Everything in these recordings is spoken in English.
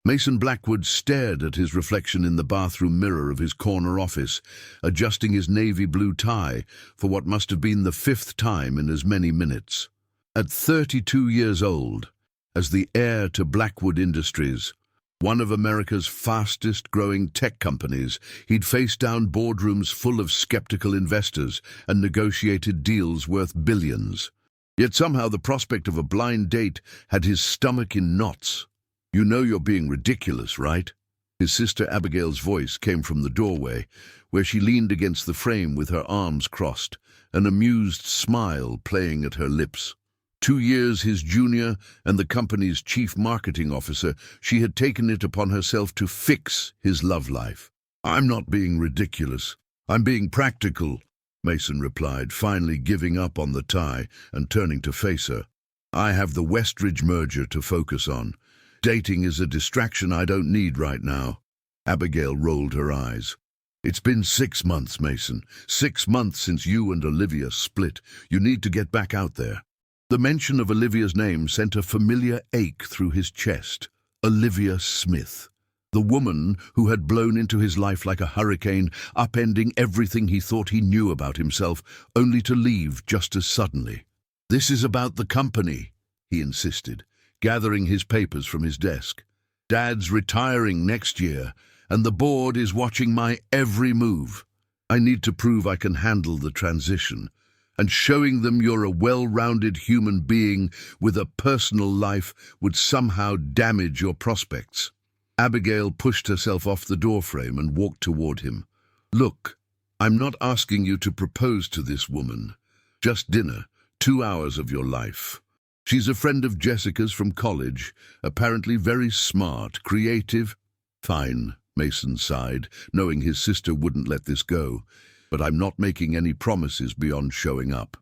Mason Blackwood stared at his reflection in the bathroom mirror of his corner office, adjusting his navy blue tie for what must have been the 5th time in as many minutes. At 32 years old, as the heir to Blackwood Industries, one of America's fastest-growing tech companies, he'd faced down boardrooms full of skeptical investors and negotiated deals worth billions. Yet somehow the prospect of a blind date had his stomach in knots. "You know you're being ridiculous, right?" His sister Abigail's voice came from the doorway, where she leaned against the frame with her arms crossed, an amused smile playing at her lips. 2 years his junior and the company's chief marketing officer, she had taken it upon herself to fix his love life. "I'm not being ridiculous. I'm being practical," Mason replied, finally giving up on the tie and turning to face her. "I have the Westridge merger to focus on. Dating is a distraction I don't need right now." Abigail rolled her eyes. "It's been 6 months, Mason. 6 months since you and Olivia split. You need to get back out there." The mention of Olivia's name sent a familiar ache through his chest. Olivia Smith. The woman who had blown into his life like a hurricane, upending everything he thought he knew about himself, only to leave just as suddenly. "This is about the company," he insisted, gathering his papers from his desk. "Dad's retiring next year, and the board is watching my every move. I need to prove I can handle the transition. And showing them you're a well-rounded human being with a personal life would somehow damage your prospects." Abigail pushed herself off the doorframe and walked toward him. "Look, I'm not asking you to propose to this woman. Just dinner, 2 hours of your life. She's a friend of Jessica's from college, apparently very smart, creative." "Fine," Mason sighed, knowing his sister wouldn't let this go. "But I'm not making any promises beyond showing up."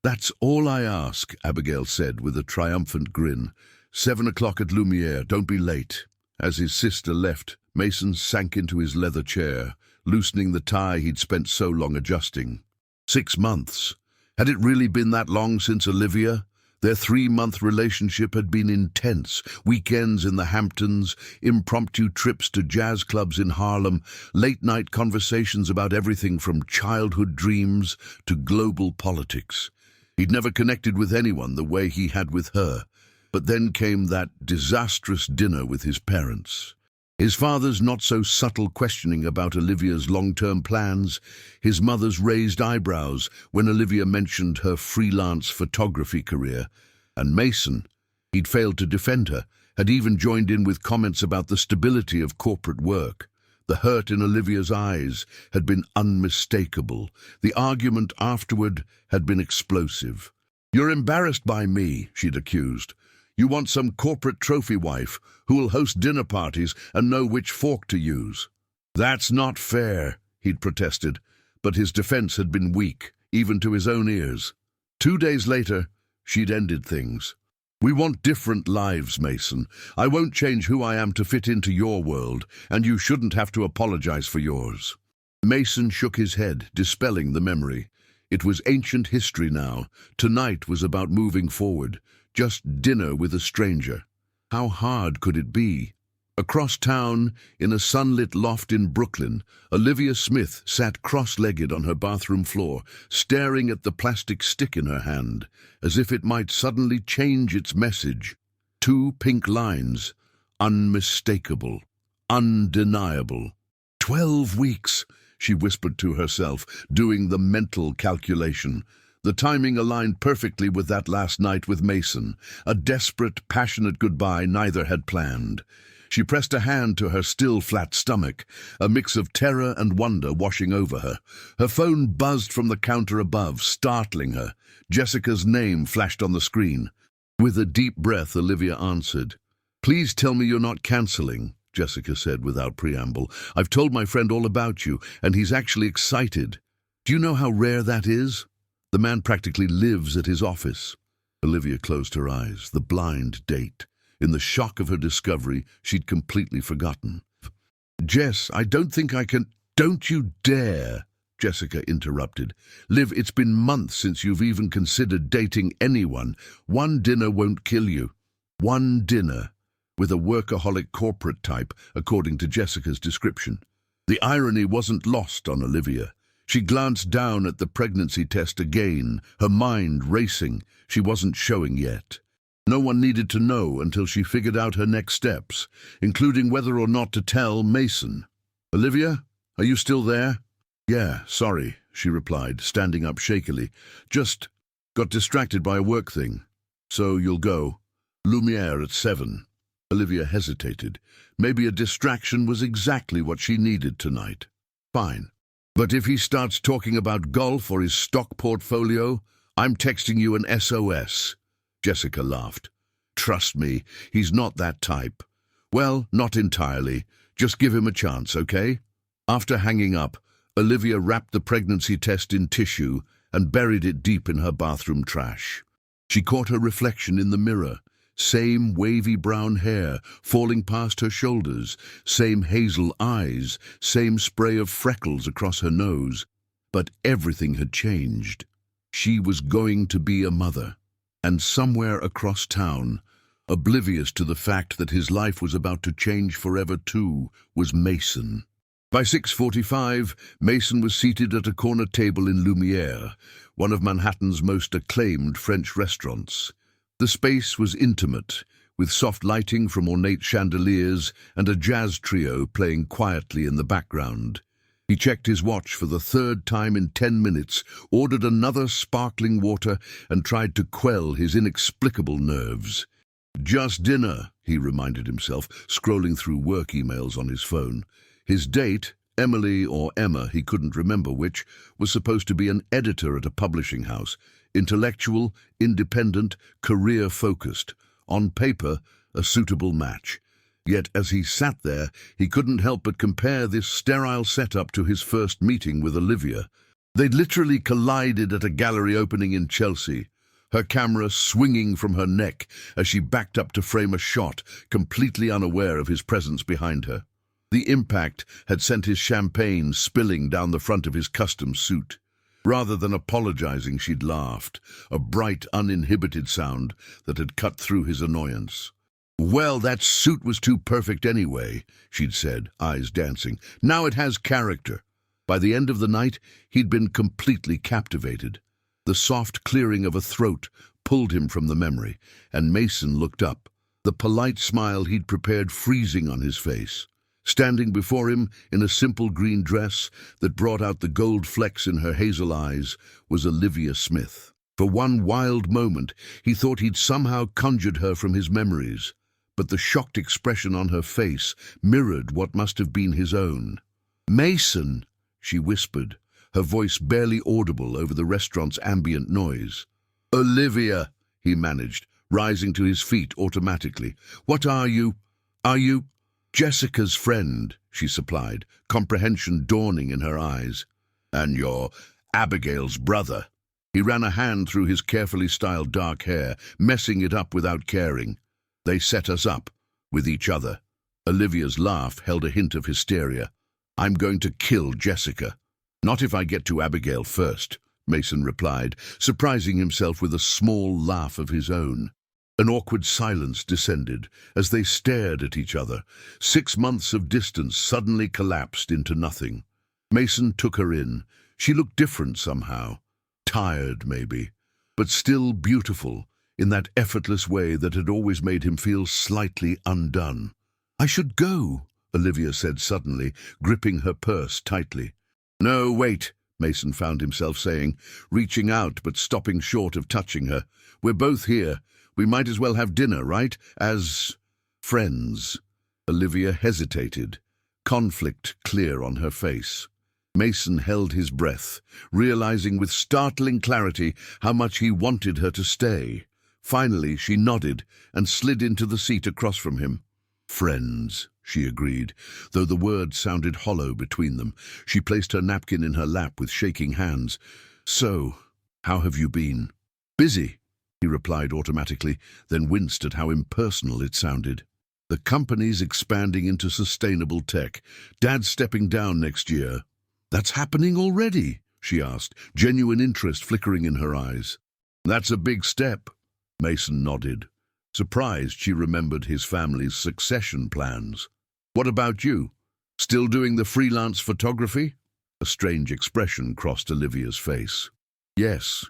"That's all I ask," Abigail said with a triumphant grin. 7 o'clock at Lumiere, don't be late." As his sister left, Mason sank into his leather chair, loosening the tie he'd spent so long adjusting. 6 months. Had it really been that long since Olivia? Their 3-month relationship had been intense. Weekends in the Hamptons, impromptu trips to jazz clubs in Harlem, late-night conversations about everything from childhood dreams to global politics. He'd never connected with anyone the way he had with her. But then came that disastrous dinner with his parents. His father's not-so-subtle questioning about Olivia's long-term plans, his mother's raised eyebrows when Olivia mentioned her freelance photography career, and Mason, he'd failed to defend her, had even joined in with comments about the stability of corporate work. The hurt in Olivia's eyes had been unmistakable. The argument afterward had been explosive. "You're embarrassed by me," she'd accused. "You want some corporate trophy wife who'll host dinner parties and know which fork to use." "That's not fair," he'd protested, but his defense had been weak, even to his own ears. 2 days later, she'd ended things. "We want different lives, Mason. I won't change who I am to fit into your world, and you shouldn't have to apologize for yours." Mason shook his head, dispelling the memory. It was ancient history now. Tonight was about moving forward. Just dinner with a stranger. How hard could it be? Across town, in a sunlit loft in Brooklyn, Olivia Smith sat cross-legged on her bathroom floor, staring at the plastic stick in her hand, as if it might suddenly change its message. 2 pink lines, unmistakable, undeniable. 12 weeks, she whispered to herself, doing the mental calculation. The timing aligned perfectly with that last night with Mason, a desperate, passionate goodbye neither had planned. She pressed a hand to her still flat stomach, a mix of terror and wonder washing over her. Her phone buzzed from the counter above, startling her. Jessica's name flashed on the screen. With a deep breath, Olivia answered. "Please tell me you're not cancelling," Jessica said without preamble. "I've told my friend all about you, and he's actually excited. Do you know how rare that is? The man practically lives at his office." Olivia closed her eyes. The blind date. In the shock of her discovery, she'd completely forgotten. "Jess, I don't think I can—" "Don't you dare," Jessica interrupted. "Liv, it's been months since you've even considered dating anyone. 1 dinner won't kill you. 1 dinner. with a workaholic corporate type, according to Jessica's description. The irony wasn't lost on Olivia. She glanced down at the pregnancy test again, her mind racing. She wasn't showing yet. No one needed to know until she figured out her next steps, including whether or not to tell Mason. "Olivia, are you still there?" "Yeah, sorry," she replied, standing up shakily. "Just got distracted by a work thing. So you'll go. Lumiere at 7. Olivia hesitated. Maybe a distraction was exactly what she needed tonight. Fine. But if he starts talking about golf or his stock portfolio, I'm texting you an SOS. Jessica laughed. "Trust me, he's not that type." "Well, not entirely. Just give him a chance, okay?" After hanging up, Olivia wrapped the pregnancy test in tissue and buried it deep in her bathroom trash. She caught her reflection in the mirror. Same wavy brown hair falling past her shoulders, same hazel eyes, same spray of freckles across her nose. But everything had changed. She was going to be a mother. And somewhere across town, oblivious to the fact that his life was about to change forever too, was Mason. By 6:45, Mason was seated at a corner table in Lumiere, one of Manhattan's most acclaimed French restaurants. The space was intimate, with soft lighting from ornate chandeliers and a jazz trio playing quietly in the background. He checked his watch for the third time in 10 minutes, ordered another sparkling water, and tried to quell his inexplicable nerves. "Just dinner," he reminded himself, scrolling through work emails on his phone. His date, Emily or Emma, he couldn't remember which, was supposed to be an editor at a publishing house. Intellectual, independent, career-focused. On paper, a suitable match. Yet as he sat there, he couldn't help but compare this sterile setup to his first meeting with Olivia. They'd literally collided at a gallery opening in Chelsea, her camera swinging from her neck as she backed up to frame a shot, completely unaware of his presence behind her. The impact had sent his champagne spilling down the front of his custom suit. Rather than apologizing, she'd laughed, a bright, uninhibited sound that had cut through his annoyance. "Well, that suit was too perfect anyway," she'd said, eyes dancing. "Now it has character." By the end of the night, he'd been completely captivated. The soft clearing of a throat pulled him from the memory, and Mason looked up, the polite smile he'd prepared freezing on his face. Standing before him in a simple green dress that brought out the gold flecks in her hazel eyes was Olivia Smith. For one wild moment, he thought he'd somehow conjured her from his memories, but the shocked expression on her face mirrored what must have been his own. "Mason," she whispered, her voice barely audible over the restaurant's ambient noise. "Olivia," he managed, rising to his feet automatically. "What are you? Are you—" "Jessica's friend," she supplied, comprehension dawning in her eyes. "And you're Abigail's brother." He ran a hand through his carefully styled dark hair, messing it up without caring. "They set us up, with each other." Olivia's laugh held a hint of hysteria. "I'm going to kill Jessica." "Not if I get to Abigail first," Mason replied, surprising himself with a small laugh of his own. An awkward silence descended as they stared at each other. 6 months of distance suddenly collapsed into nothing. Mason took her in. She looked different somehow. Tired, maybe, but still beautiful, in that effortless way that had always made him feel slightly undone. "I should go," Olivia said suddenly, gripping her purse tightly. "No, wait," Mason found himself saying, reaching out but stopping short of touching her. "We're both here. We might as well have dinner, right? As friends." Olivia hesitated, conflict clear on her face. Mason held his breath, realizing with startling clarity how much he wanted her to stay. Finally, she nodded and slid into the seat across from him. "Friends," she agreed, though the words sounded hollow between them. She placed her napkin in her lap with shaking hands. "So, how have you been?" "Busy," he replied automatically, then winced at how impersonal it sounded. "The company's expanding into sustainable tech. Dad's stepping down next year." "That's happening already?" she asked, genuine interest flickering in her eyes. "That's a big step." Mason nodded. Surprised, she remembered his family's succession plans. "What about you? Still doing the freelance photography?" A strange expression crossed Olivia's face. "Yes,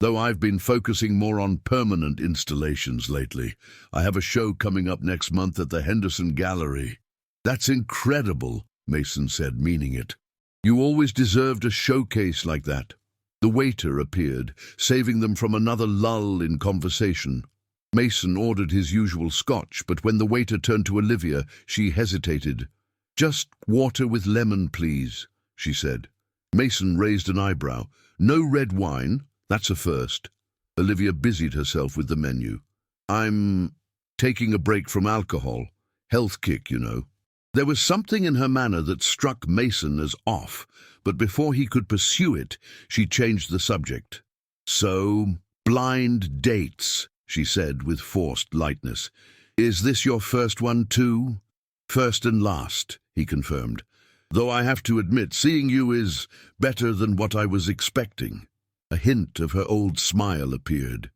though I've been focusing more on permanent installations lately. I have a show coming up next month at the Henderson Gallery." "That's incredible," Mason said, meaning it. "You always deserved a showcase like that." The waiter appeared, saving them from another lull in conversation. Mason ordered his usual scotch, but when the waiter turned to Olivia, she hesitated. "Just water with lemon, please," she said. Mason raised an eyebrow. "No red wine? That's a first." Olivia busied herself with the menu. "I'm taking a break from alcohol. Health kick, you know." There was something in her manner that struck Mason as off, but before he could pursue it, she changed the subject. "So, blind dates," she said with forced lightness. "Is this your first one too?" "First and last," he confirmed. "Though I have to admit, seeing you is better than what I was expecting." A hint of her old smile appeared.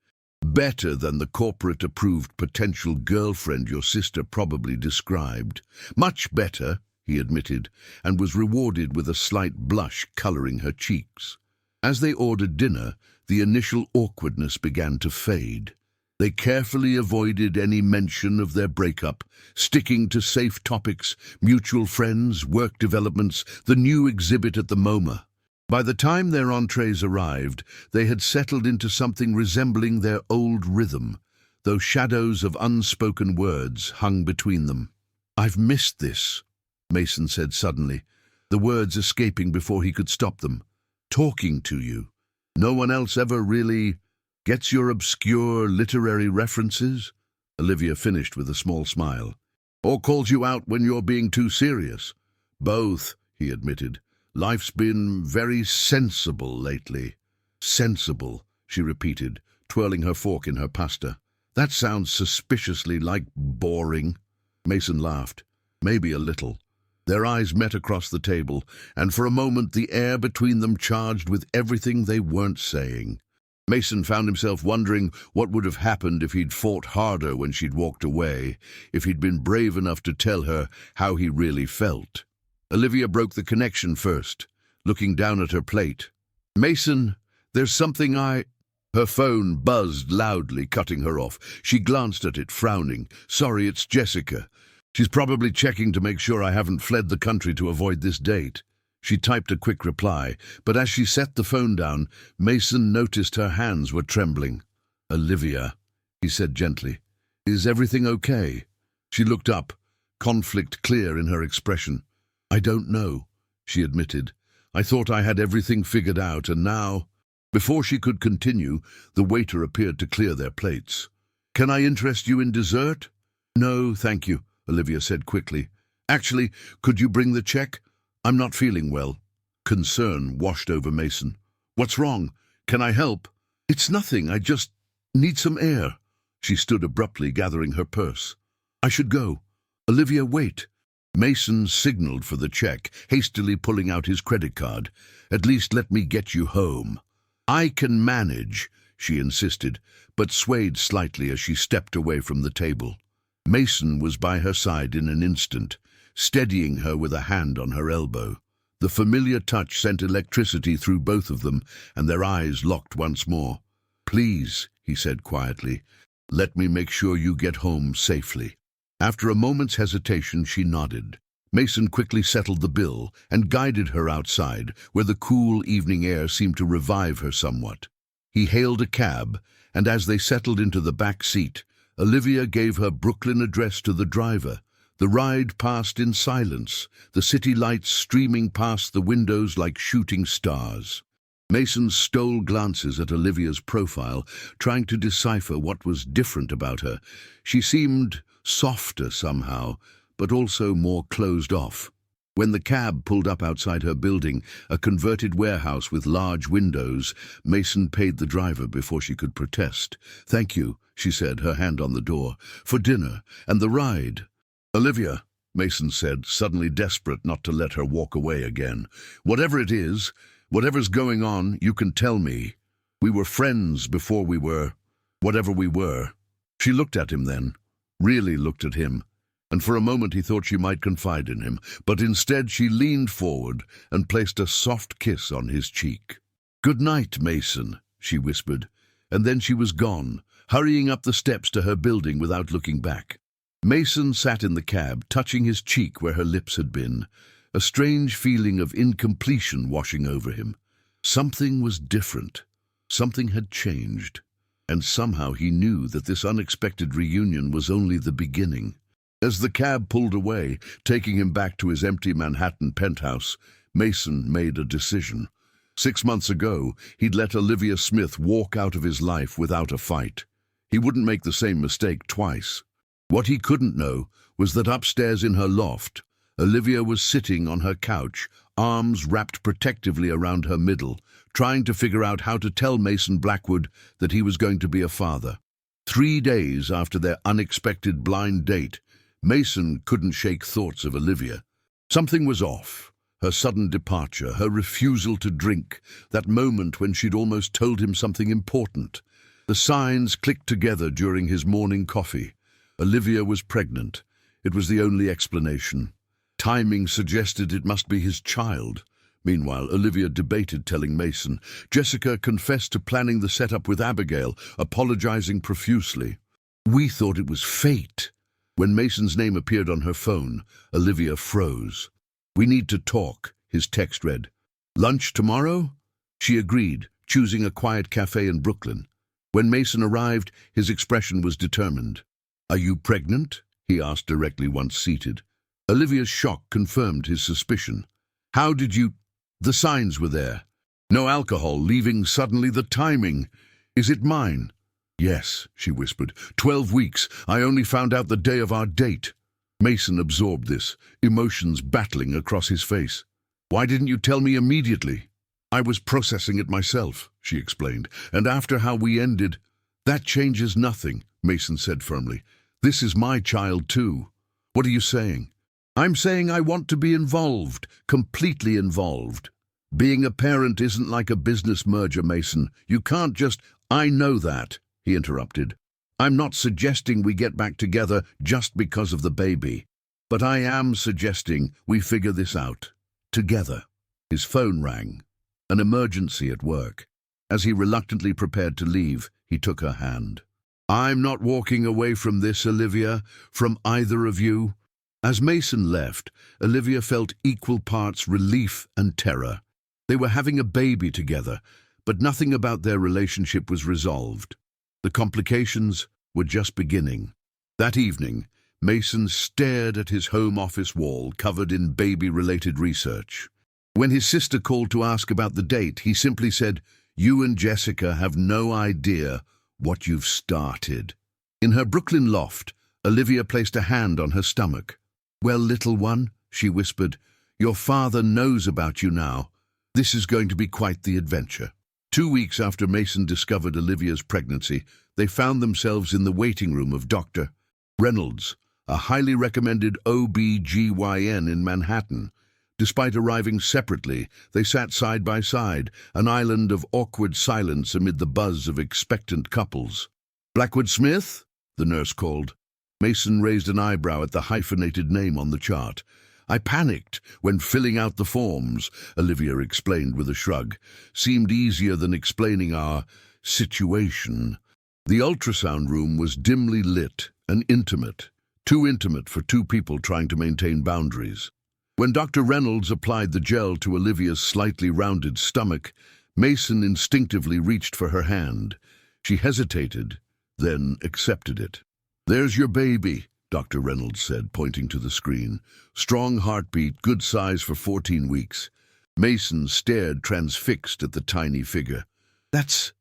"Better than the corporate-approved potential girlfriend your sister probably described." "Much better," he admitted, and was rewarded with a slight blush coloring her cheeks. As they ordered dinner, the initial awkwardness began to fade. They carefully avoided any mention of their breakup, sticking to safe topics, mutual friends, work developments, the new exhibit at the MoMA. By the time their entrees arrived, they had settled into something resembling their old rhythm, though shadows of unspoken words hung between them. "I've missed this," Mason said suddenly, the words escaping before he could stop them. "Talking to you. No one else ever really gets your obscure literary references?" Olivia finished with a small smile. "Or calls you out when you're being too serious?" "Both," he admitted. "Life's been very sensible lately." "Sensible," she repeated, twirling her fork in her pasta. "That sounds suspiciously like boring." Mason laughed. "Maybe a little." Their eyes met across the table, and for a moment the air between them charged with everything they weren't saying. Mason found himself wondering what would have happened if he'd fought harder when she'd walked away, if he'd been brave enough to tell her how he really felt. Olivia broke the connection first, looking down at her plate. "Mason, there's something I—" Her phone buzzed loudly, cutting her off. She glanced at it, frowning. "Sorry, it's Jessica. She's probably checking to make sure I haven't fled the country to avoid this date." She typed a quick reply, but as she set the phone down, Mason noticed her hands were trembling. "Olivia," he said gently, "is everything okay?" She looked up, conflict clear in her expression. "I don't know," she admitted. "I thought I had everything figured out, and now—" Before she could continue, the waiter appeared to clear their plates. "Can I interest you in dessert?" "No, thank you," Olivia said quickly. "Actually, could you bring the check? I'm not feeling well." Concern washed over Mason. "What's wrong? Can I help?" "It's nothing, I just need some air." She stood abruptly, gathering her purse. "I should go." "Olivia, wait." Mason signaled for the check, hastily pulling out his credit card. "At least let me get you home." "I can manage," she insisted, but swayed slightly as she stepped away from the table. Mason was by her side in an instant, steadying her with a hand on her elbow. The familiar touch sent electricity through both of them, and their eyes locked once more. "Please," he said quietly, "let me make sure you get home safely." After a moment's hesitation, she nodded. Mason quickly settled the bill and guided her outside, where the cool evening air seemed to revive her somewhat. He hailed a cab, and as they settled into the back seat, Olivia gave her Brooklyn address to the driver. The ride passed in silence, the city lights streaming past the windows like shooting stars. Mason stole glances at Olivia's profile, trying to decipher what was different about her. She seemed softer somehow, but also more closed off. When the cab pulled up outside her building, a converted warehouse with large windows, Mason paid the driver before she could protest. "Thank you," she said, her hand on the door, "for dinner and the ride." "Olivia," Mason said, suddenly desperate not to let her walk away again, "whatever it is, whatever's going on, you can tell me. We were friends before we were whatever we were." She looked at him then, really looked at him, and for a moment he thought she might confide in him, but instead she leaned forward and placed a soft kiss on his cheek. "Good night, Mason," she whispered, and then she was gone, hurrying up the steps to her building without looking back. Mason sat in the cab, touching his cheek where her lips had been, a strange feeling of incompletion washing over him. Something was different. Something had changed. And somehow he knew that this unexpected reunion was only the beginning. As the cab pulled away, taking him back to his empty Manhattan penthouse, Mason made a decision. 6 months ago, he'd let Olivia Smith walk out of his life without a fight. He wouldn't make the same mistake twice. What he couldn't know was that upstairs in her loft, Olivia was sitting on her couch, arms wrapped protectively around her middle, trying to figure out how to tell Mason Blackwood that he was going to be a father. 3 days after their unexpected blind date, Mason couldn't shake thoughts of Olivia. Something was off. Her sudden departure, her refusal to drink, that moment when she'd almost told him something important. The signs clicked together during his morning coffee. Olivia was pregnant. It was the only explanation. Timing suggested it must be his child. Meanwhile, Olivia debated telling Mason. Jessica confessed to planning the setup with Abigail, apologizing profusely. "We thought it was fate." When Mason's name appeared on her phone, Olivia froze. "We need to talk," his text read. "Lunch tomorrow?" She agreed, choosing a quiet cafe in Brooklyn. When Mason arrived, his expression was determined. "Are you pregnant?" he asked directly once seated. Olivia's shock confirmed his suspicion. "How did you—" "The signs were there. No alcohol, leaving suddenly, the timing. Is it mine?" "Yes," she whispered. 12 weeks. I only found out the day of our date." Mason absorbed this, emotions battling across his face. "Why didn't you tell me immediately?" "I was processing it myself," she explained. "And after how we ended—" "That changes nothing," Mason said firmly. "This is my child too." "What are you saying?" "I'm saying I want to be involved, completely involved. Being a parent isn't like a business merger, Mason. You can't just—" "I know that," he interrupted. "I'm not suggesting we get back together just because of the baby. But I am suggesting we figure this out. Together." His phone rang. An emergency at work. As he reluctantly prepared to leave, he took her hand. "I'm not walking away from this, Olivia, from either of you." As Mason left, Olivia felt equal parts relief and terror. They were having a baby together, but nothing about their relationship was resolved. The complications were just beginning. That evening, Mason stared at his home office wall covered in baby-related research. When his sister called to ask about the date, he simply said, "You and Jessica have no idea what you've started." In her Brooklyn loft, Olivia placed a hand on her stomach. "Well, little one," she whispered, "your father knows about you now. This is going to be quite the adventure." 2 weeks after Mason discovered Olivia's pregnancy, they found themselves in the waiting room of Dr. Reynolds, a highly recommended OB-GYN in Manhattan. Despite arriving separately, they sat side by side, an island of awkward silence amid the buzz of expectant couples. "Blackwood Smith?" the nurse called. Mason raised an eyebrow at the hyphenated name on the chart. "I panicked when filling out the forms," Olivia explained with a shrug. "Seemed easier than explaining our situation." The ultrasound room was dimly lit and intimate, too intimate for 2 people trying to maintain boundaries. When Dr. Reynolds applied the gel to Olivia's slightly rounded stomach, Mason instinctively reached for her hand. She hesitated, then accepted it. "There's your baby," Dr. Reynolds said, pointing to the screen. "Strong heartbeat, good size for 14 weeks. Mason stared transfixed at the tiny figure. That's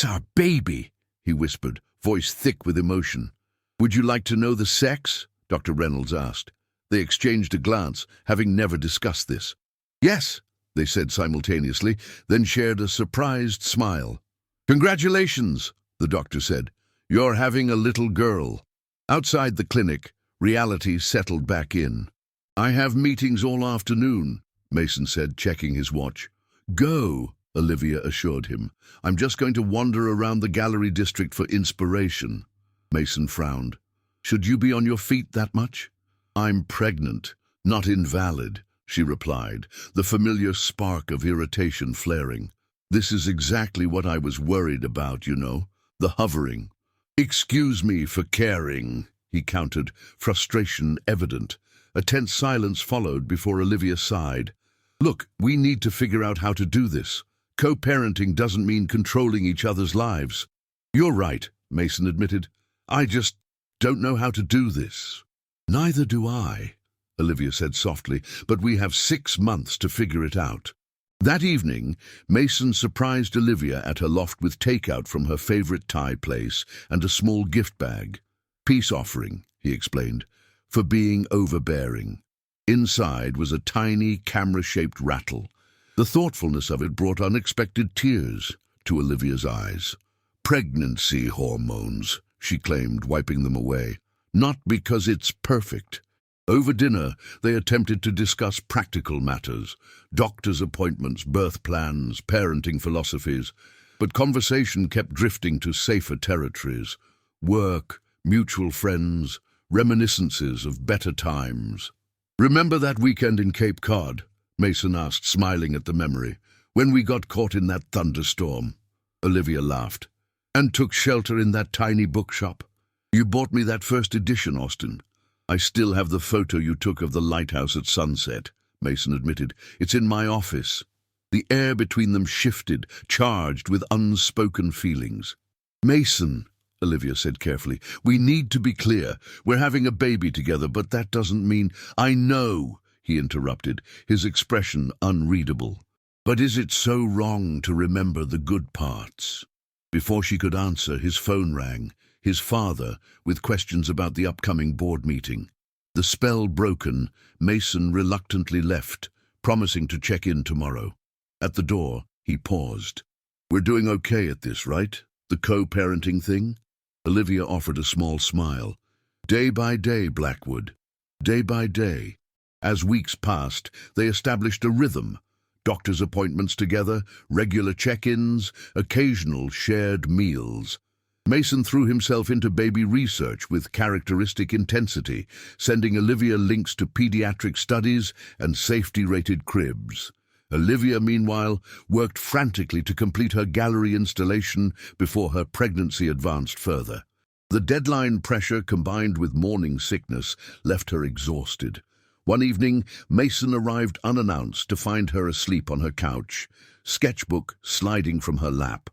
our baby," he whispered, voice thick with emotion. "Would you like to know the sex?" Dr. Reynolds asked. They exchanged a glance, having never discussed this. "Yes," they said simultaneously, then shared a surprised smile. "Congratulations," the doctor said. "You're having a little girl." Outside the clinic, reality settled back in. "I have meetings all afternoon," Mason said, checking his watch. "Go," Olivia assured him. "I'm just going to wander around the gallery district for inspiration." Mason frowned. Should you be on your feet that much? I'm pregnant, not invalid, she replied, the familiar spark of irritation flaring. This is exactly what I was worried about, you know, the hovering. Excuse me for caring, he countered, frustration evident. A tense silence followed before Olivia sighed. Look, we need to figure out how to do this. Co-parenting doesn't mean controlling each other's lives. You're right, Mason admitted. I just don't know how to do this. Neither do I, Olivia said softly, but we have 6 months to figure it out. That evening, Mason surprised Olivia at her loft with takeout from her favorite Thai place and a small gift bag. Peace offering, he explained, for being overbearing. Inside was a tiny camera-shaped rattle. The thoughtfulness of it brought unexpected tears to Olivia's eyes. Pregnancy hormones, she claimed, wiping them away. Not because it's perfect. Over dinner, they attempted to discuss practical matters, doctor's appointments, birth plans, parenting philosophies, but conversation kept drifting to safer territories. Work, mutual friends, reminiscences of better times. Remember that weekend in Cape Cod? Mason asked, smiling at the memory. When we got caught in that thunderstorm. Olivia laughed. And took shelter in that tiny bookshop. You bought me that first edition, Austin. I still have the photo you took of the lighthouse at sunset, Mason admitted. It's in my office. The air between them shifted, charged with unspoken feelings. Mason, Olivia said carefully, we need to be clear. We're having a baby together, but that doesn't mean— I know, he interrupted, his expression unreadable. But is it so wrong to remember the good parts? Before she could answer, his phone rang. His father, with questions about the upcoming board meeting. The spell broken, Mason reluctantly left, promising to check in tomorrow. At the door, he paused. We're doing okay at this, right? The co-parenting thing? Olivia offered a small smile. Day by day, Blackwood. Day by day. As weeks passed, they established a rhythm. Doctor's appointments together, regular check-ins, occasional shared meals. Mason threw himself into baby research with characteristic intensity, sending Olivia links to pediatric studies and safety-rated cribs. Olivia, meanwhile, worked frantically to complete her gallery installation before her pregnancy advanced further. The deadline pressure combined with morning sickness left her exhausted. One evening, Mason arrived unannounced to find her asleep on her couch, sketchbook sliding from her lap.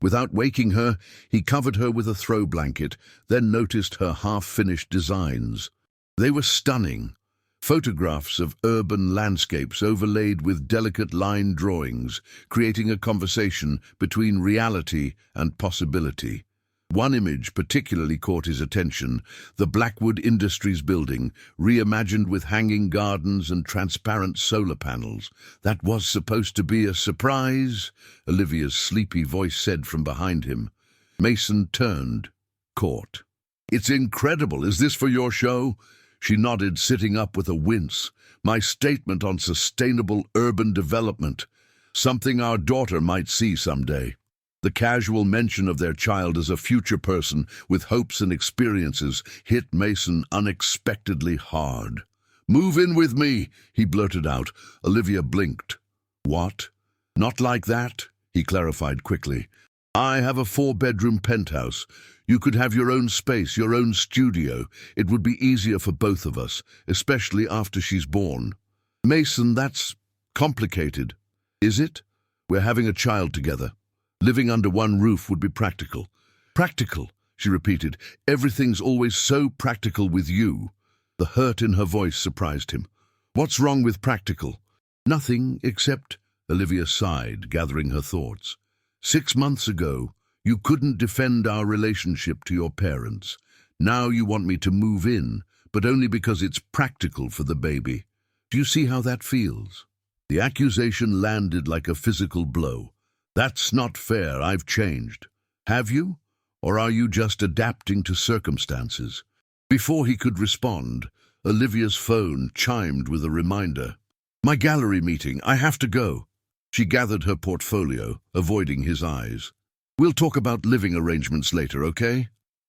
Without waking her, he covered her with a throw blanket, then noticed her half-finished designs. They were stunning. Photographs of urban landscapes overlaid with delicate line drawings, creating a conversation between reality and possibility. One image particularly caught his attention, the Blackwood Industries building, reimagined with hanging gardens and transparent solar panels. That was supposed to be a surprise, Olivia's sleepy voice said from behind him. Mason turned, caught. It's incredible. Is this for your show? She nodded, sitting up with a wince. My statement on sustainable urban development. Something our daughter might see someday. The casual mention of their child as a future person with hopes and experiences hit Mason unexpectedly hard. Move in with me, he blurted out. Olivia blinked. What? Not like that, he clarified quickly. I have a 4-bedroom penthouse. You could have your own space, your own studio. It would be easier for both of us, especially after she's born. Mason, that's complicated. Is it? We're having a child together. Living under one roof would be practical. Practical, she repeated. Everything's always so practical with you. The hurt in her voice surprised him. What's wrong with practical? Nothing except, Olivia sighed, gathering her thoughts. 6 months ago, you couldn't defend our relationship to your parents. Now you want me to move in, but only because it's practical for the baby. Do you see how that feels? The accusation landed like a physical blow. That's not fair. I've changed. Have you? Or are you just adapting to circumstances? Before he could respond, Olivia's phone chimed with a reminder. My gallery meeting. I have to go. She gathered her portfolio, avoiding his eyes. We'll talk about living arrangements later, okay?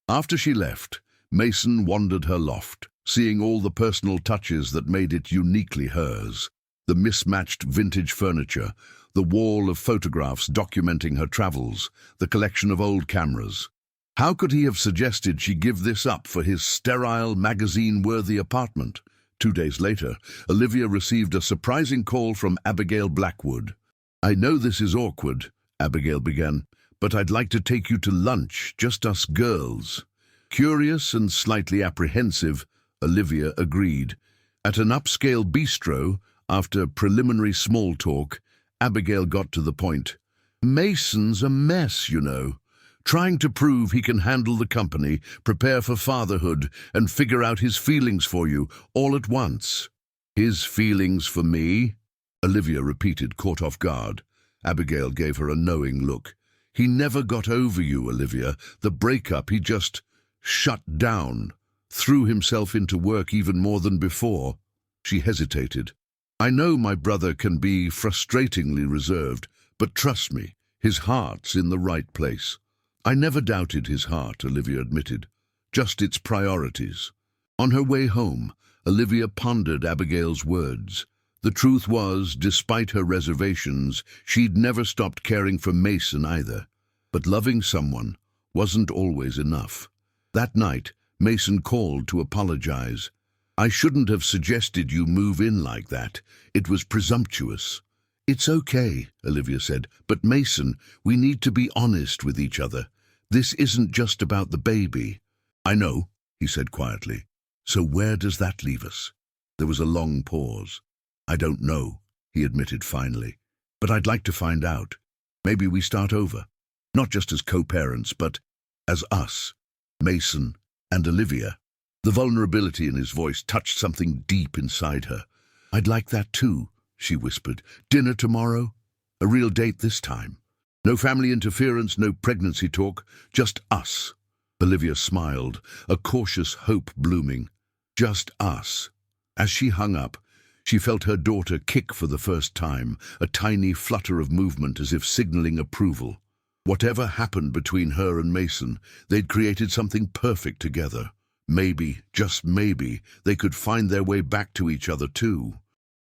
After she left, Mason wandered her loft, seeing all the personal touches that made it uniquely hers. The mismatched vintage furniture, the wall of photographs documenting her travels, the collection of old cameras. How could he have suggested she give this up for his sterile, magazine-worthy apartment? 2 days later, Olivia received a surprising call from Abigail Blackwood. "I know this is awkward," Abigail began, "but I'd like to take you to lunch, just us girls." Curious and slightly apprehensive, Olivia agreed. At an upscale bistro, after preliminary small talk, Abigail got to the point. "Mason's a mess, you know. Trying to prove he can handle the company, prepare for fatherhood, and figure out his feelings for you, all at once." "His feelings for me?" Olivia repeated, caught off guard. Abigail gave her a knowing look. "He never got over you, Olivia. The breakup, he just shut down, threw himself into work even more than before." She hesitated. "I know my brother can be frustratingly reserved, but trust me, his heart's in the right place." "I never doubted his heart," Olivia admitted, "just its priorities." On her way home, Olivia pondered Abigail's words. The truth was, despite her reservations, she'd never stopped caring for Mason either. But loving someone wasn't always enough. That night, Mason called to apologize. "I shouldn't have suggested you move in like that. It was presumptuous." "It's okay," Olivia said, "but Mason, we need to be honest with each other. This isn't just about the baby." "I know," he said quietly. "So where does that leave us?" There was a long pause. "I don't know," he admitted finally, "but I'd like to find out. Maybe we start over, not just as co-parents, but as us, Mason and Olivia." The vulnerability in his voice touched something deep inside her. "I'd like that too," she whispered. "Dinner tomorrow? A real date this time. No family interference, no pregnancy talk, just us." Olivia smiled, a cautious hope blooming. Just us. As she hung up, she felt her daughter kick for the first time, a tiny flutter of movement as if signaling approval. Whatever happened between her and Mason, they'd created something perfect together. Maybe, just maybe, they could find their way back to each other too.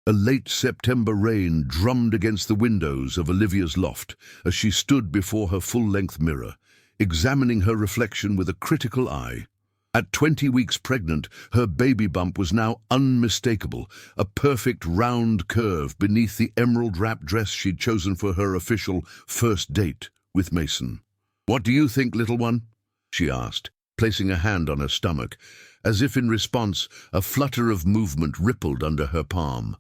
A late September rain drummed against the windows of Olivia's loft as she stood before her full-length mirror, examining her reflection with a critical eye. At 20 weeks pregnant, her baby bump was now unmistakable, a perfect round curve beneath the emerald-wrapped dress she'd chosen for her official first date with Mason. "What do you think, little one?" she asked, placing a hand on her stomach. As if in response, a flutter of movement rippled under her palm.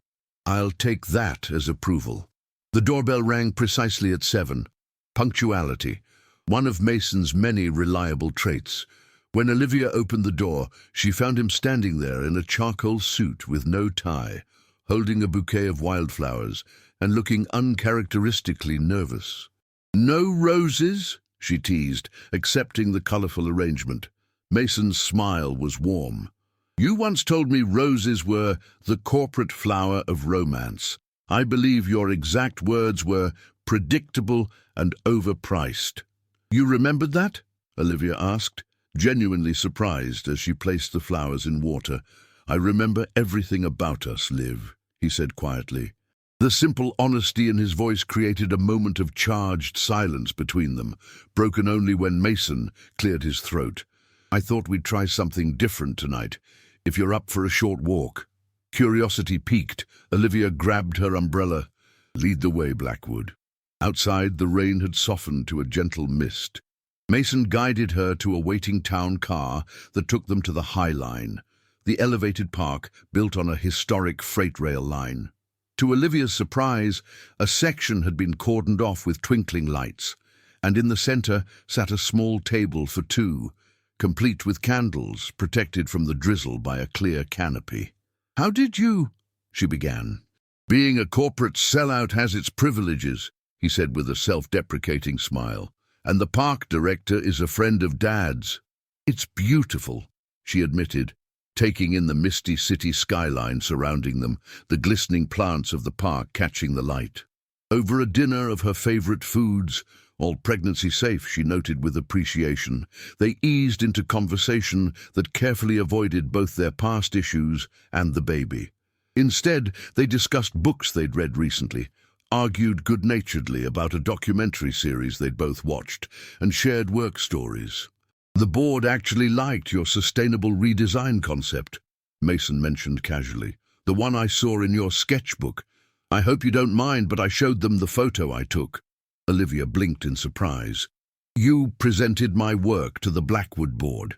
"I'll take that as approval." The doorbell rang precisely at 7. Punctuality, one of Mason's many reliable traits. When Olivia opened the door, she found him standing there in a charcoal suit with no tie, holding a bouquet of wildflowers and looking uncharacteristically nervous. "No roses?" she teased, accepting the colorful arrangement. Mason's smile was warm. "You once told me roses were the corporate flower of romance. I believe your exact words were predictable and overpriced." "You remembered that?" Olivia asked, genuinely surprised as she placed the flowers in water. "I remember everything about us, Liv," he said quietly. The simple honesty in his voice created a moment of charged silence between them, broken only when Mason cleared his throat. "I thought we'd try something different tonight, if you're up for a short walk." Curiosity piqued, Olivia grabbed her umbrella. "Lead the way, Blackwood." Outside, the rain had softened to a gentle mist. Mason guided her to a waiting town car that took them to the High Line, the elevated park built on a historic freight rail line. To Olivia's surprise, a section had been cordoned off with twinkling lights, and in the center sat a small table for two, complete with candles, protected from the drizzle by a clear canopy. "How did you—" she began. "Being a corporate sellout has its privileges," he said with a self-deprecating smile. "And the park director is a friend of Dad's." "It's beautiful," she admitted, taking in the misty city skyline surrounding them, the glistening plants of the park catching the light. Over a dinner of her favorite foods, All pregnancy safe, she noted with appreciation. They eased into conversation that carefully avoided both their past issues and the baby. Instead, they discussed books they'd read recently, argued good-naturedly about a documentary series they'd both watched, and shared work stories. "The board actually liked your sustainable redesign concept," Mason mentioned casually. "The one I saw in your sketchbook. I hope you don't mind, but I showed them the photo I took." Olivia blinked in surprise. "You presented my work to the Blackwood board."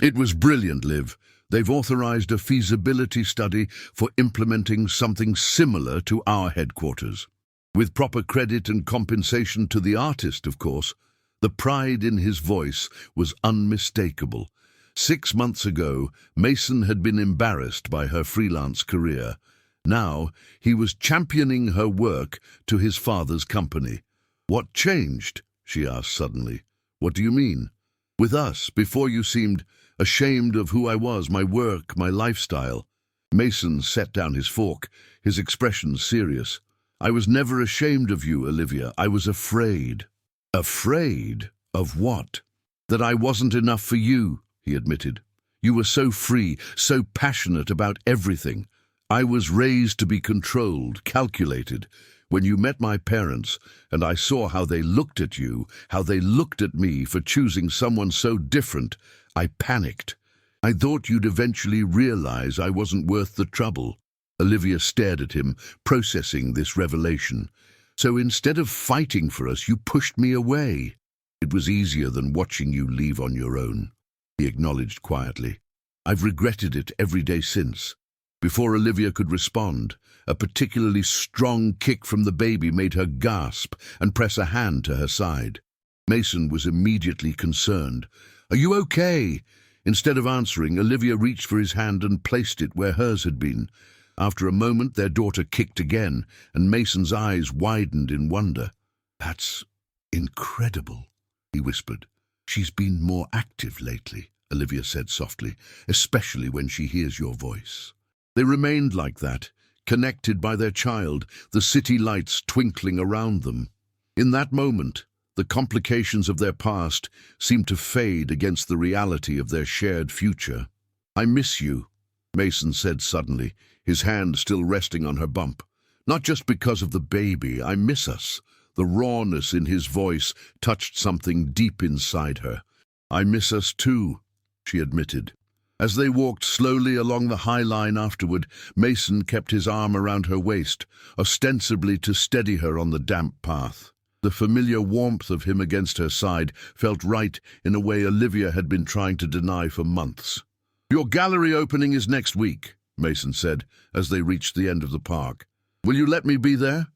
"It was brilliant, Liv. They've authorized a feasibility study for implementing something similar to our headquarters. With proper credit and compensation to the artist, of course." The pride in his voice was unmistakable. 6 months ago, Mason had been embarrassed by her freelance career. Now, he was championing her work to his father's company. "What changed?" she asked suddenly. "What do you mean?" "With us, before you seemed ashamed of who I was, my work, my lifestyle." Mason set down his fork, his expression serious. "I was never ashamed of you, Olivia. I was afraid." "Afraid? Of what?" "That I wasn't enough for you," he admitted. "You were so free, so passionate about everything. I was raised to be controlled, calculated. When you met my parents, and I saw how they looked at you, how they looked at me for choosing someone so different, I panicked. I thought you'd eventually realize I wasn't worth the trouble." Olivia stared at him, processing this revelation. "So instead of fighting for us, you pushed me away." "It was easier than watching you leave on your own," he acknowledged quietly. "I've regretted it every day since." Before Olivia could respond, a particularly strong kick from the baby made her gasp and press a hand to her side. Mason was immediately concerned. "Are you okay?" Instead of answering, Olivia reached for his hand and placed it where hers had been. After a moment, their daughter kicked again, and Mason's eyes widened in wonder. "That's incredible," he whispered. "She's been more active lately," Olivia said softly, "especially when she hears your voice." They remained like that, connected by their child, the city lights twinkling around them. In that moment, the complications of their past seemed to fade against the reality of their shared future. "I miss you," Mason said suddenly, his hand still resting on her bump. "Not just because of the baby, I miss us." The rawness in his voice touched something deep inside her. "I miss us too," she admitted. As they walked slowly along the High Line afterward, Mason kept his arm around her waist, ostensibly to steady her on the damp path. The familiar warmth of him against her side felt right in a way Olivia had been trying to deny for months. "Your gallery opening is next week," Mason said, as they reached the end of the park. "Will you let me be there?"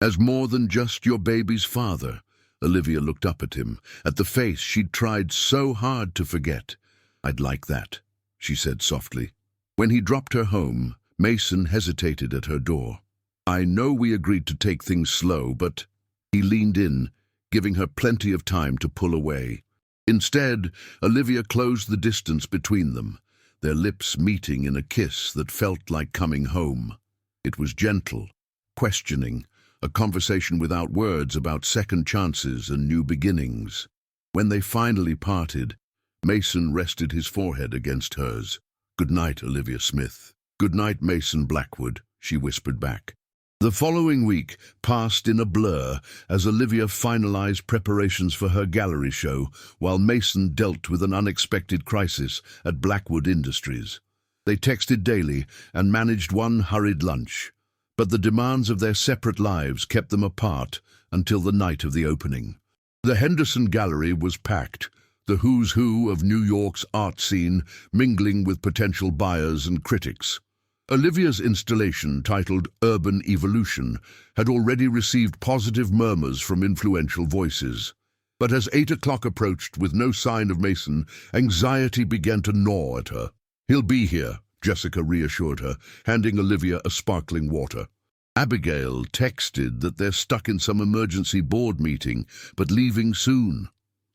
As more than just your baby's father, Olivia looked up at him, at the face she'd tried so hard to forget. "I'd like that," she said softly. When he dropped her home, Mason hesitated at her door. "I know we agreed to take things slow, but—" He leaned in, giving her plenty of time to pull away. Instead, Olivia closed the distance between them, their lips meeting in a kiss that felt like coming home. It was gentle, questioning, a conversation without words about second chances and new beginnings. When they finally parted, Mason rested his forehead against hers. "Good night, Olivia Smith." "Good night, Mason Blackwood," she whispered back. The following week passed in a blur as Olivia finalized preparations for her gallery show, while Mason dealt with an unexpected crisis at Blackwood Industries. They texted daily and managed one hurried lunch, but the demands of their separate lives kept them apart until the night of the opening. The Henderson Gallery was packed, the who's who of New York's art scene mingling with potential buyers and critics. Olivia's installation, titled Urban Evolution, had already received positive murmurs from influential voices. But as 8 o'clock approached with no sign of Mason, anxiety began to gnaw at her. "He'll be here," Jessica reassured her, handing Olivia a sparkling water. Abigail texted that they're stuck in some emergency board meeting, but leaving soon.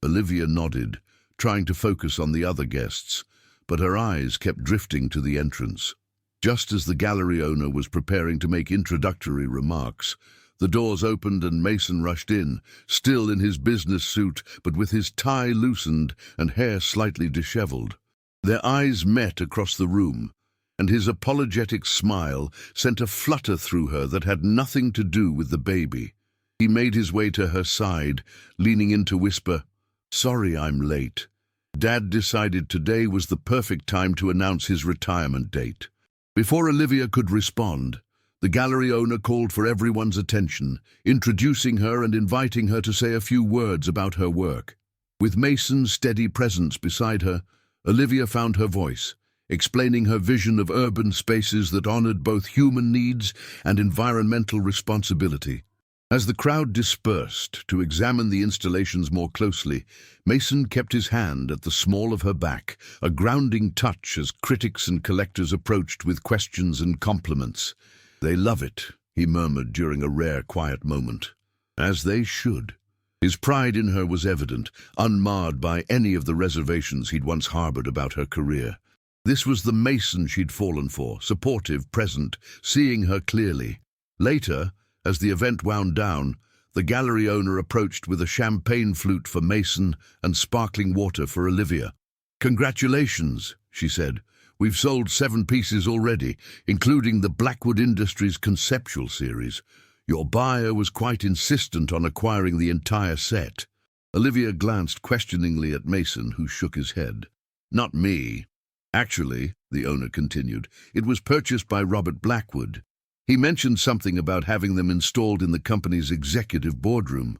Olivia nodded, trying to focus on the other guests, but her eyes kept drifting to the entrance. Just as the gallery owner was preparing to make introductory remarks, The doors opened and Mason rushed in, still in his business suit, but with his tie loosened and hair slightly disheveled. Their eyes met across the room, and his apologetic smile sent a flutter through her that had nothing to do with the baby. He made his way to her side, leaning in to whisper, "Sorry I'm late. Dad decided today was the perfect time to announce his retirement date." Before Olivia could respond, the gallery owner called for everyone's attention, introducing her and inviting her to say a few words about her work. With Mason's steady presence beside her, Olivia found her voice, explaining her vision of urban spaces that honored both human needs and environmental responsibility. As the crowd dispersed to examine the installations more closely, Mason kept his hand at the small of her back, a grounding touch as critics and collectors approached with questions and compliments. "They love it," he murmured during a rare quiet moment. As they should. His pride in her was evident, unmarred by any of the reservations he'd once harbored about her career. This was the Mason she'd fallen for, supportive, present, seeing her clearly. Later, as the event wound down, the gallery owner approached with a champagne flute for Mason and sparkling water for Olivia. "Congratulations," she said. "We've sold 7 pieces already, including the Blackwood Industries conceptual series. Your buyer was quite insistent on acquiring the entire set." Olivia glanced questioningly at Mason, who shook his head. "Not me. Actually," the owner continued, "it was purchased by Robert Blackwood. He mentioned something about having them installed in the company's executive boardroom."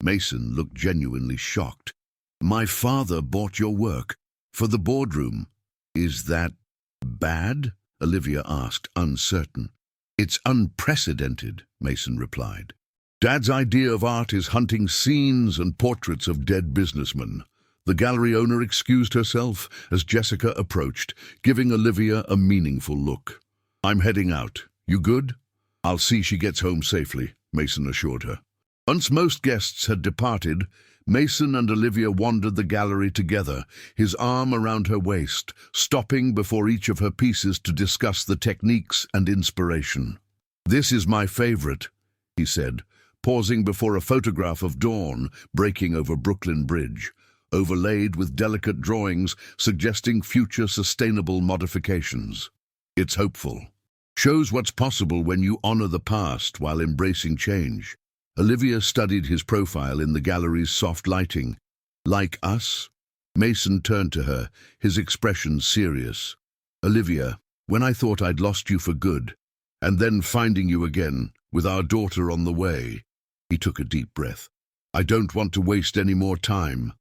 Mason looked genuinely shocked. "My father bought your work for the boardroom. Is that bad?" Olivia asked, uncertain. "It's unprecedented," Mason replied. "Dad's idea of art is hunting scenes and portraits of dead businessmen." The gallery owner excused herself as Jessica approached, giving Olivia a meaningful look. "I'm heading out. You good?" "I'll see she gets home safely," Mason assured her. Once most guests had departed, Mason and Olivia wandered the gallery together, his arm around her waist, stopping before each of her pieces to discuss the techniques and inspiration. "This is my favorite," he said, pausing before a photograph of dawn breaking over Brooklyn Bridge, overlaid with delicate drawings suggesting future sustainable modifications. "It's hopeful. Shows what's possible when you honor the past while embracing change." Olivia studied his profile in the gallery's soft lighting. "Like us?" Mason turned to her, his expression serious. "Olivia, when I thought I'd lost you for good, and then finding you again, with our daughter on the way." He took a deep breath. "I don't want to waste any more time.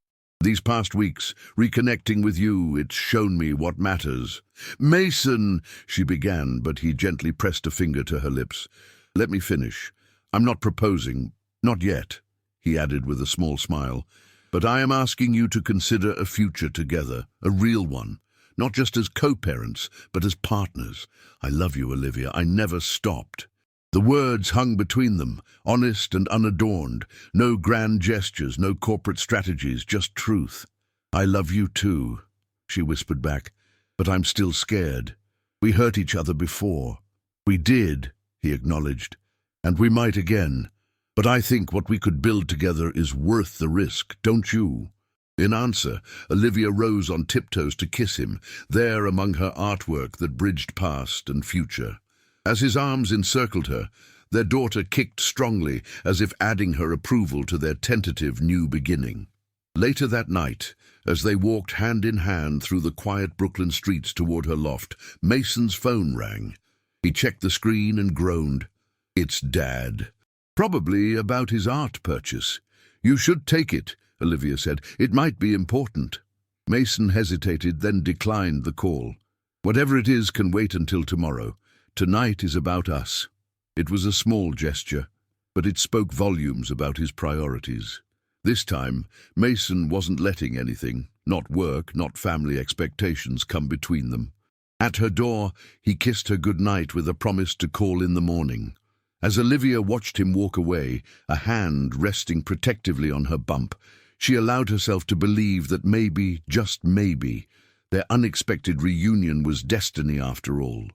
These past weeks, reconnecting with you, it's shown me what matters." "Mason," she began, but he gently pressed a finger to her lips. "Let me finish. I'm not proposing, not yet," he added with a small smile. "But I am asking you to consider a future together, a real one, not just as co-parents, but as partners. I love you, Olivia. I never stopped." The words hung between them, honest and unadorned. No grand gestures, no corporate strategies, just truth. "I love you too," she whispered back, "but I'm still scared. We hurt each other before." "We did," he acknowledged, "and we might again. But I think what we could build together is worth the risk, don't you?" In answer, Olivia rose on tiptoes to kiss him, there among her artwork that bridged past and future. As his arms encircled her, their daughter kicked strongly, as if adding her approval to their tentative new beginning. Later that night, as they walked hand in hand through the quiet Brooklyn streets toward her loft, Mason's phone rang. He checked the screen and groaned. "It's Dad. Probably about his art purchase." "You should take it," Olivia said. "It might be important." Mason hesitated, then declined the call. "Whatever it is can wait until tomorrow. Tonight is about us." It was a small gesture, but it spoke volumes about his priorities. This time, Mason wasn't letting anything, not work, not family expectations, come between them. At her door, he kissed her goodnight with a promise to call in the morning. As Olivia watched him walk away, a hand resting protectively on her bump, she allowed herself to believe that maybe, just maybe, their unexpected reunion was destiny after all.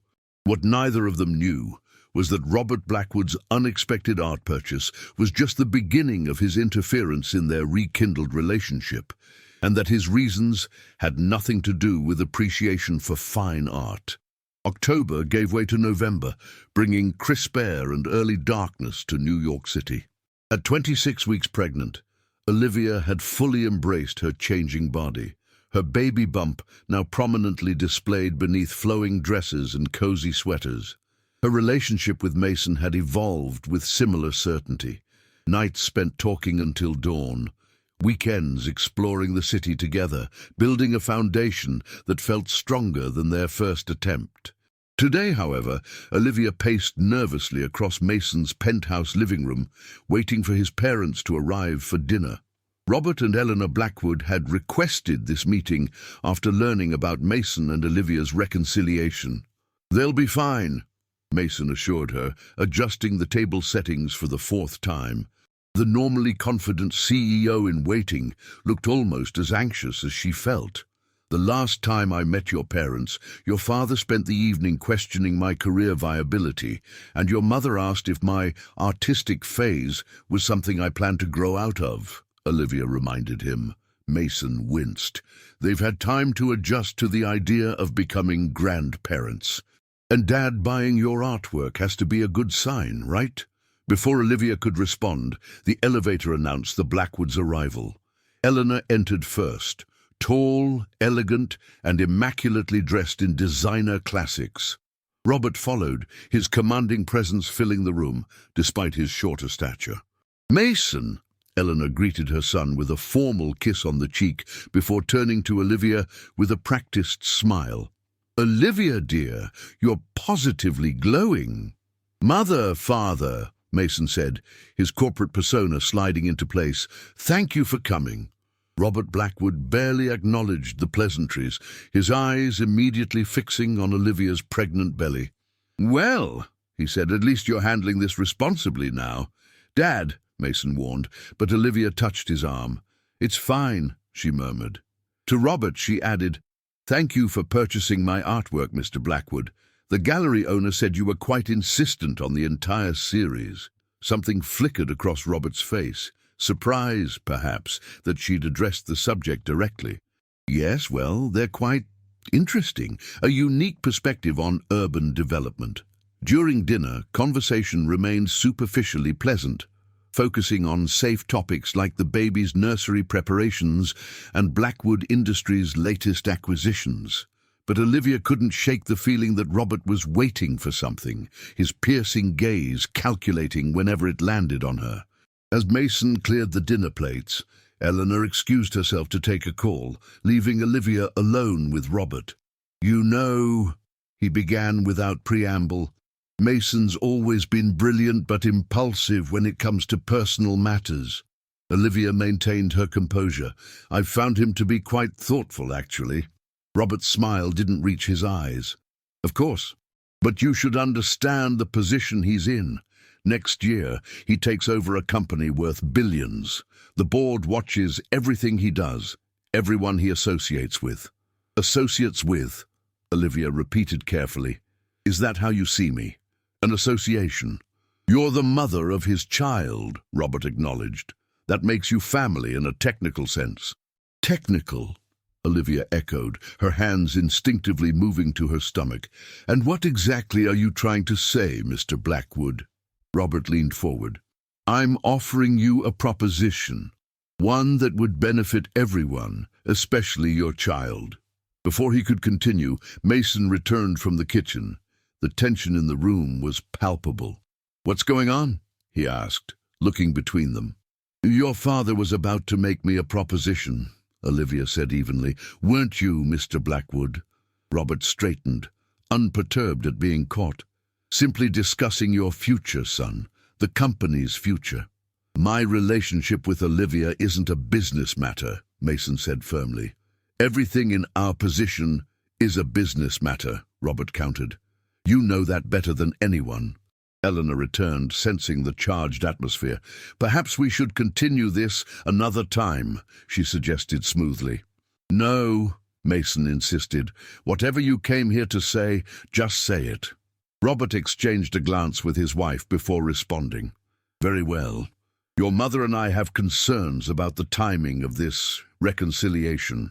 What neither of them knew was that Robert Blackwood's unexpected art purchase was just the beginning of his interference in their rekindled relationship, and that his reasons had nothing to do with appreciation for fine art. October gave way to November, bringing crisp air and early darkness to New York City. At 26 weeks pregnant, Olivia had fully embraced her changing body, her baby bump now prominently displayed beneath flowing dresses and cozy sweaters. Her relationship with Mason had evolved with similar certainty. Nights spent talking until dawn, weekends exploring the city together, building a foundation that felt stronger than their first attempt. Today, however, Olivia paced nervously across Mason's penthouse living room, waiting for his parents to arrive for dinner. Robert and Eleanor Blackwood had requested this meeting after learning about Mason and Olivia's reconciliation. "They'll be fine," Mason assured her, adjusting the table settings for the fourth time. The normally confident CEO-in-waiting looked almost as anxious as she felt. "The last time I met your parents, your father spent the evening questioning my career viability, and your mother asked if my artistic phase was something I planned to grow out of," Olivia reminded him. Mason winced. "They've had time to adjust to the idea of becoming grandparents. And Dad buying your artwork has to be a good sign, right?" Before Olivia could respond, the elevator announced the Blackwoods' arrival. Eleanor entered first, tall, elegant, and immaculately dressed in designer classics. Robert followed, his commanding presence filling the room, despite his shorter stature. "Mason!" Eleanor greeted her son with a formal kiss on the cheek before turning to Olivia with a practiced smile. "Olivia, dear, you're positively glowing." "Mother, father," Mason said, his corporate persona sliding into place, "thank you for coming." Robert Blackwood barely acknowledged the pleasantries, his eyes immediately fixing on Olivia's pregnant belly. "Well," he said, "at least you're handling this responsibly now." "Dad," Mason warned, but Olivia touched his arm. "It's fine," she murmured. To Robert she added, "Thank you for purchasing my artwork, Mr. Blackwood. The gallery owner said you were quite insistent on the entire series." Something flickered across Robert's face. Surprise, perhaps, that she'd addressed the subject directly. "Yes, well, they're quite interesting. A unique perspective on urban development." During dinner, conversation remained superficially pleasant, focusing on safe topics like the baby's nursery preparations and Blackwood Industries' latest acquisitions. But Olivia couldn't shake the feeling that Robert was waiting for something, his piercing gaze calculating whenever it landed on her. As Mason cleared the dinner plates, Eleanor excused herself to take a call, leaving Olivia alone with Robert. "You know," he began without preamble, "Mason's always been brilliant but impulsive when it comes to personal matters." Olivia maintained her composure. "I've found him to be quite thoughtful, actually." Robert's smile didn't reach his eyes. "Of course, but you should understand the position he's in. Next year, he takes over a company worth billions. The board watches everything he does, everyone he associates with." "Associates with," Olivia repeated carefully. "Is that how you see me? An association?" "You're the mother of his child," Robert acknowledged. "That makes you family in a technical sense." "Technical?" Olivia echoed, her hands instinctively moving to her stomach. "And what exactly are you trying to say, Mr. Blackwood?" Robert leaned forward. "I'm offering you a proposition, one that would benefit everyone, especially your child." Before he could continue, Mason returned from the kitchen. The tension in the room was palpable. "What's going on?" he asked, looking between them. "Your father was about to make me a proposition," Olivia said evenly. "Weren't you, Mr. Blackwood?" Robert straightened, unperturbed at being caught. "Simply discussing your future, son, the company's future." "My relationship with Olivia isn't a business matter," Mason said firmly. "Everything in our position is a business matter," Robert countered. "You know that better than anyone." Eleanor returned, sensing the charged atmosphere. "Perhaps we should continue this another time," she suggested smoothly. "No," Mason insisted. "Whatever you came here to say, just say it." Robert exchanged a glance with his wife before responding. Very well. Your mother and I have concerns about the timing of this reconciliation.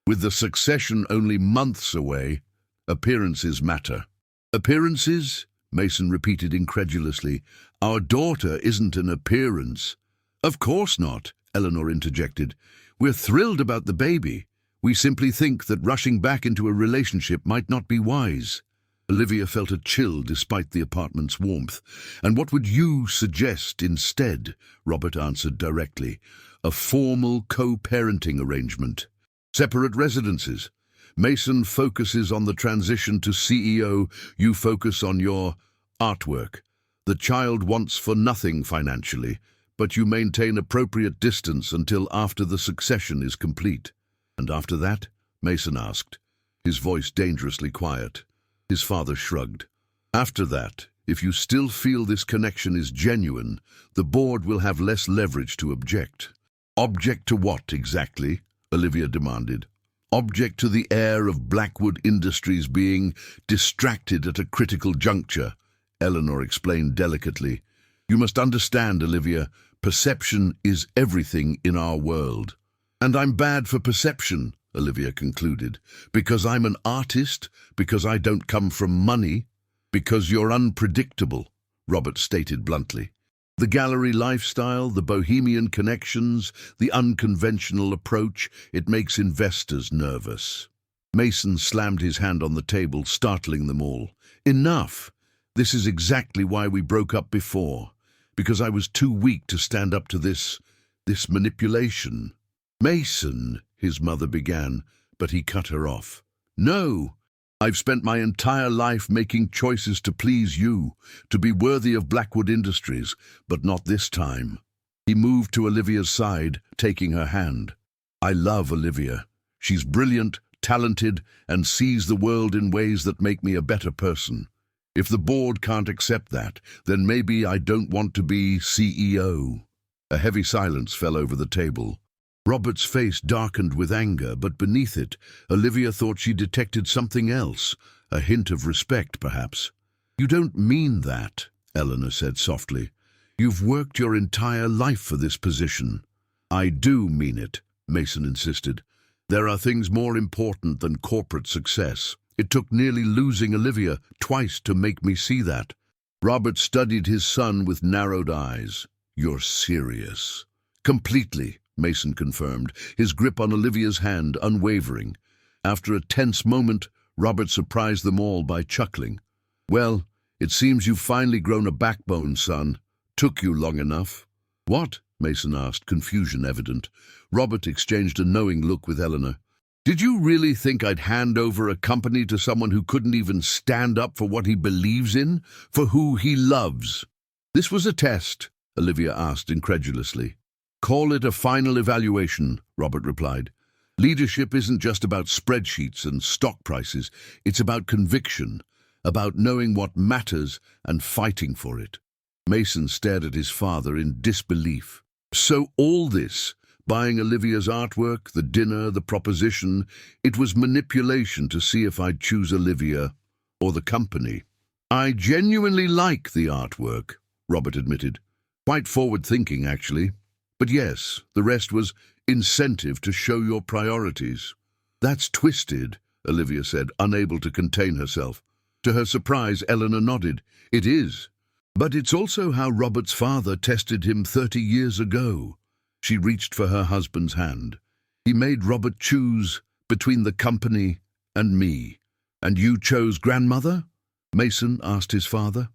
With the succession only months away, appearances matter. Appearances? Mason repeated incredulously. Our daughter isn't an appearance. Of course not, Eleanor interjected. We're thrilled about the baby. We simply think that rushing back into a relationship might not be wise. Olivia felt a chill despite the apartment's warmth. And what would you suggest instead? Robert answered directly. A formal co-parenting arrangement. Separate residences. Mason focuses on the transition to CEO, you focus on your artwork. The child wants for nothing financially, but you maintain appropriate distance until after the succession is complete. And after that? Mason asked, his voice dangerously quiet. His father shrugged. After that, if you still feel this connection is genuine, the board will have less leverage to object. Object to what exactly? Olivia demanded. Object to the heir of Blackwood Industries being distracted at a critical juncture, Eleanor explained delicately. You must understand, Olivia, perception is everything in our world. And I'm bad for perception, Olivia concluded, because I'm an artist, because I don't come from money, because you're unpredictable, Robert stated bluntly. The gallery lifestyle, the bohemian connections, the unconventional approach, it makes investors nervous. Mason slammed his hand on the table, startling them all. Enough! This is exactly why we broke up before, because I was too weak to stand up to this manipulation. Mason, his mother began, but he cut her off. No! I've spent my entire life making choices to please you, to be worthy of Blackwood Industries, but not this time. He moved to Olivia's side, taking her hand. I love Olivia. She's brilliant, talented, and sees the world in ways that make me a better person. If the board can't accept that, then maybe I don't want to be CEO. A heavy silence fell over the table. Robert's face darkened with anger, but beneath it, Olivia thought she detected something else, a hint of respect, perhaps. You don't mean that, Eleanor said softly. You've worked your entire life for this position. I do mean it, Mason insisted. There are things more important than corporate success. It took nearly losing Olivia twice to make me see that. Robert studied his son with narrowed eyes. You're serious. Completely. Mason confirmed, his grip on Olivia's hand unwavering. After a tense moment, Robert surprised them all by chuckling. Well, it seems you've finally grown a backbone, son. Took you long enough. What? Mason asked, confusion evident. Robert exchanged a knowing look with Eleanor. Did you really think I'd hand over a company to someone who couldn't even stand up for what he believes in, for who he loves? This was a test, Olivia asked incredulously. Call it a final evaluation, Robert replied. Leadership isn't just about spreadsheets and stock prices. It's about conviction, about knowing what matters and fighting for it. Mason stared at his father in disbelief. So all this, buying Olivia's artwork, the dinner, the proposition, it was manipulation to see if I'd choose Olivia or the company. I genuinely like the artwork, Robert admitted. Quite forward-thinking, actually. But yes, the rest was incentive to show your priorities. That's twisted, Olivia said, unable to contain herself. To her surprise, Eleanor nodded. It is. But it's also how Robert's father tested him 30 years ago. She reached for her husband's hand. He made Robert choose between the company and me. And you chose grandmother? Mason asked his father.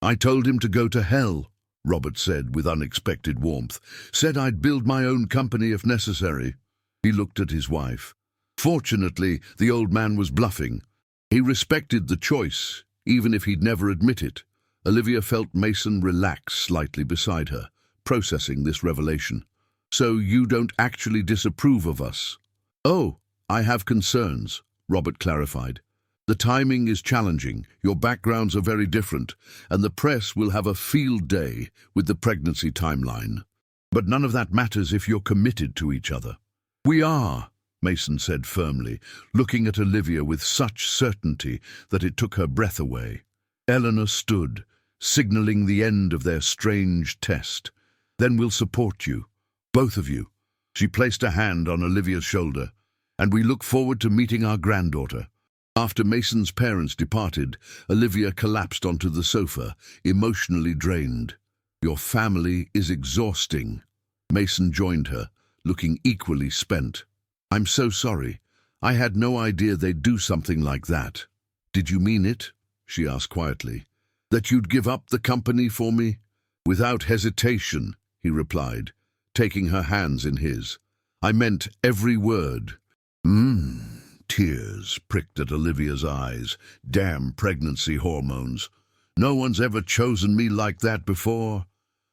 I told him to go to hell, Robert said with unexpected warmth. Said I'd build my own company if necessary. He looked at his wife. Fortunately, the old man was bluffing. He respected the choice, even if he'd never admit it. Olivia felt Mason relax slightly beside her, processing this revelation. So you don't actually disapprove of us? Oh, I have concerns, Robert clarified. The timing is challenging, your backgrounds are very different, and the press will have a field day with the pregnancy timeline. But none of that matters if you're committed to each other. We are, Mason said firmly, looking at Olivia with such certainty that it took her breath away. Eleanor stood, signaling the end of their strange test. "Then we'll support you, both of you." She placed a hand on Olivia's shoulder. "And we look forward to meeting our granddaughter." After Mason's parents departed, Olivia collapsed onto the sofa, emotionally drained. "Your family is exhausting." Mason joined her, looking equally spent. "I'm so sorry. I had no idea they'd do something like that." "Did you mean it?" she asked quietly. "That you'd give up the company for me?" "Without hesitation," he replied, taking her hands in his. "I meant every word." Tears pricked at Olivia's eyes. Damn pregnancy hormones. "No one's ever chosen me like that before."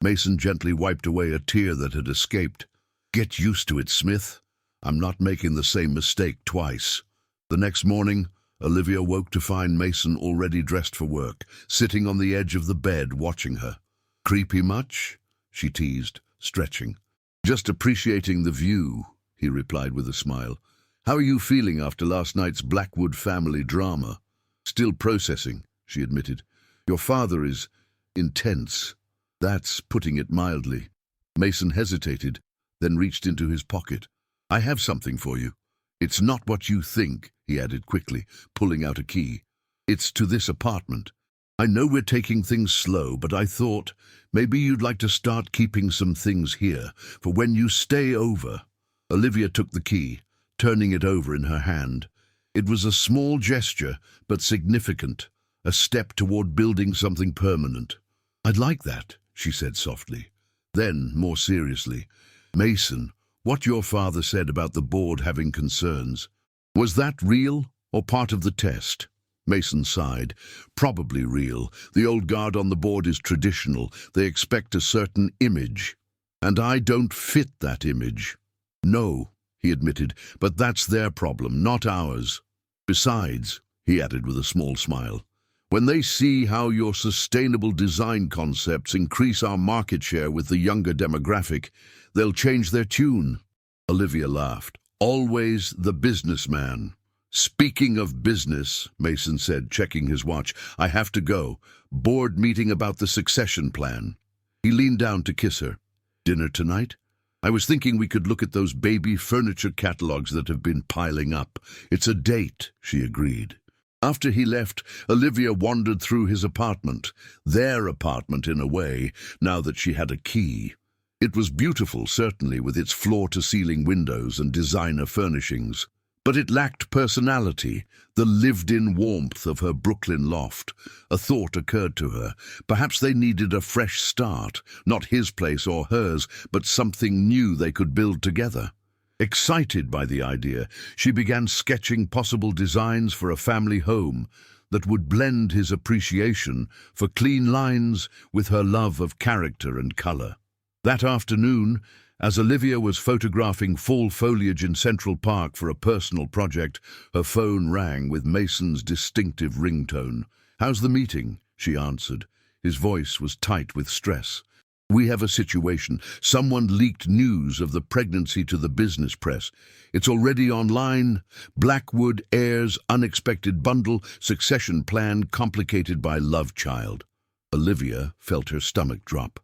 Mason gently wiped away a tear that had escaped. "Get used to it, Smith. I'm not making the same mistake twice." The next morning, Olivia woke to find Mason already dressed for work, sitting on the edge of the bed watching her. "Creepy much?" she teased, stretching. "Just appreciating the view," he replied with a smile. "How are you feeling after last night's Blackwood family drama?" "Still processing," she admitted. "Your father is intense. That's putting it mildly." Mason hesitated, then reached into his pocket. "I have something for you. It's not what you think," he added quickly, pulling out a key. "It's to this apartment. I know we're taking things slow, but I thought maybe you'd like to start keeping some things here for when you stay over." Olivia took the key, turning it over in her hand. It was a small gesture, but significant, a step toward building something permanent. "I'd like that," she said softly. Then, more seriously, "Mason, what your father said about the board having concerns, was that real or part of the test?" Mason sighed. "Probably real. The old guard on the board is traditional. They expect a certain image. And I don't fit that image." "No," he admitted, "but that's their problem, not ours. Besides," he added with a small smile, "when they see how your sustainable design concepts increase our market share with the younger demographic, they'll change their tune." Olivia laughed. "Always the businessman." "Speaking of business," Mason said, checking his watch, "I have to go. Board meeting about the succession plan." He leaned down to kiss her. "Dinner tonight? I was thinking we could look at those baby furniture catalogs that have been piling up." "It's a date," she agreed. After he left, Olivia wandered through his apartment, their apartment in a way, now that she had a key. It was beautiful, certainly, with its floor-to-ceiling windows and designer furnishings. But it lacked personality, the lived-in warmth of her Brooklyn loft. A thought occurred to her. Perhaps they needed a fresh start, not his place or hers, but something new they could build together. Excited by the idea, she began sketching possible designs for a family home that would blend his appreciation for clean lines with her love of character and color. That afternoon, as Olivia was photographing fall foliage in Central Park for a personal project, her phone rang with Mason's distinctive ringtone. "How's the meeting?" she answered. His voice was tight with stress. "We have a situation. Someone leaked news of the pregnancy to the business press. It's already online. Blackwood heirs, unexpected bundle, succession plan complicated by love child." Olivia felt her stomach drop.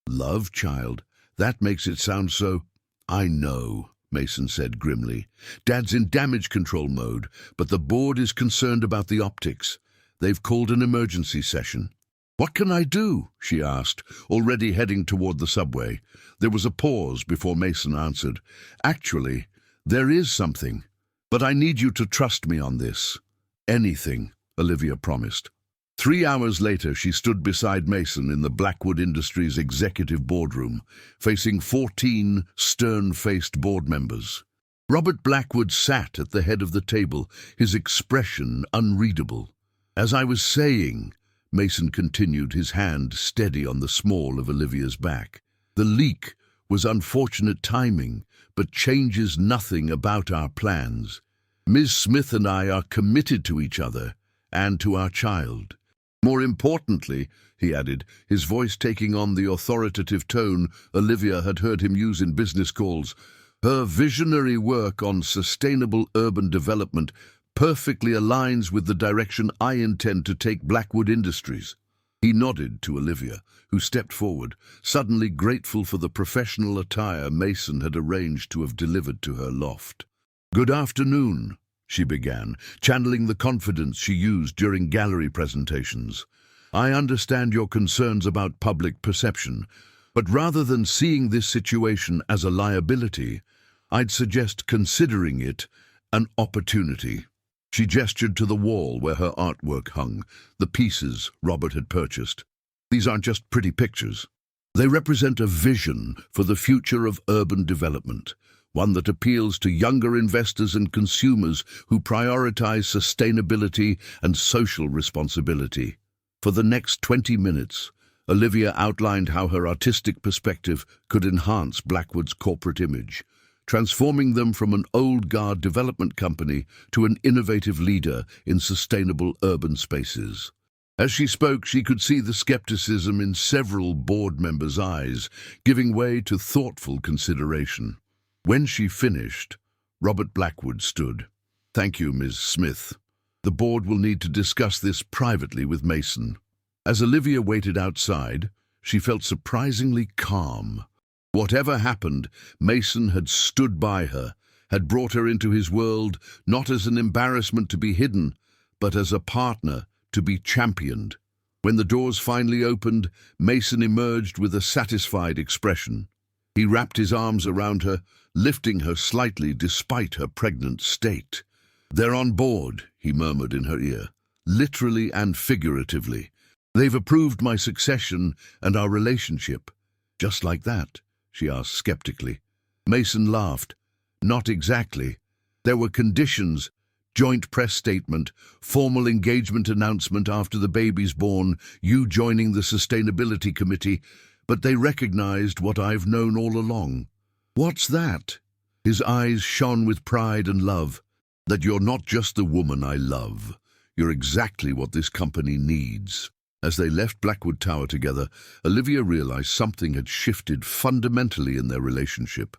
"Love child? That makes it sound so—" "I know," Mason said grimly. "Dad's in damage control mode, but the board is concerned about the optics. They've called an emergency session." "What can I do?" she asked, already heading toward the subway. There was a pause before Mason answered. "Actually, there is something, but I need you to trust me on this." "Anything," Olivia promised. 3 hours later, she stood beside Mason in the Blackwood Industries executive boardroom, facing 14 stern-faced board members. Robert Blackwood sat at the head of the table, his expression unreadable. "As I was saying," Mason continued, his hand steady on the small of Olivia's back, "the leak was unfortunate timing, but changes nothing about our plans. Ms. Smith and I are committed to each other and to our child. More importantly," he added, his voice taking on the authoritative tone Olivia had heard him use in business calls, "her visionary work on sustainable urban development perfectly aligns with the direction I intend to take Blackwood Industries." He nodded to Olivia, who stepped forward, suddenly grateful for the professional attire Mason had arranged to have delivered to her loft. "Good afternoon," she began, channeling the confidence she used during gallery presentations. "I understand your concerns about public perception, but rather than seeing this situation as a liability, I'd suggest considering it an opportunity." She gestured to the wall where her artwork hung, the pieces Robert had purchased. "These aren't just pretty pictures. They represent a vision for the future of urban development, one that appeals to younger investors and consumers who prioritize sustainability and social responsibility." For the next 20 minutes, Olivia outlined how her artistic perspective could enhance Blackwood's corporate image, transforming them from an old guard development company to an innovative leader in sustainable urban spaces. As she spoke, she could see the skepticism in several board members' eyes, giving way to thoughtful consideration. When she finished, Robert Blackwood stood. "Thank you, Ms. Smith. The board will need to discuss this privately with Mason." As Olivia waited outside, she felt surprisingly calm. Whatever happened, Mason had stood by her, had brought her into his world not as an embarrassment to be hidden, but as a partner to be championed. When the doors finally opened, Mason emerged with a satisfied expression. He wrapped his arms around her, lifting her slightly despite her pregnant state. "They're on board," he murmured in her ear, "literally and figuratively. They've approved my succession and our relationship." "Just like that?" she asked skeptically. Mason laughed. "Not exactly. There were conditions: joint press statement, formal engagement announcement after the baby's born, you joining the sustainability committee, but they recognized what I've known all along." "What's that?" His eyes shone with pride and love. "That you're not just the woman I love. You're exactly what this company needs." As they left Blackwood Tower together, Olivia realized something had shifted fundamentally in their relationship.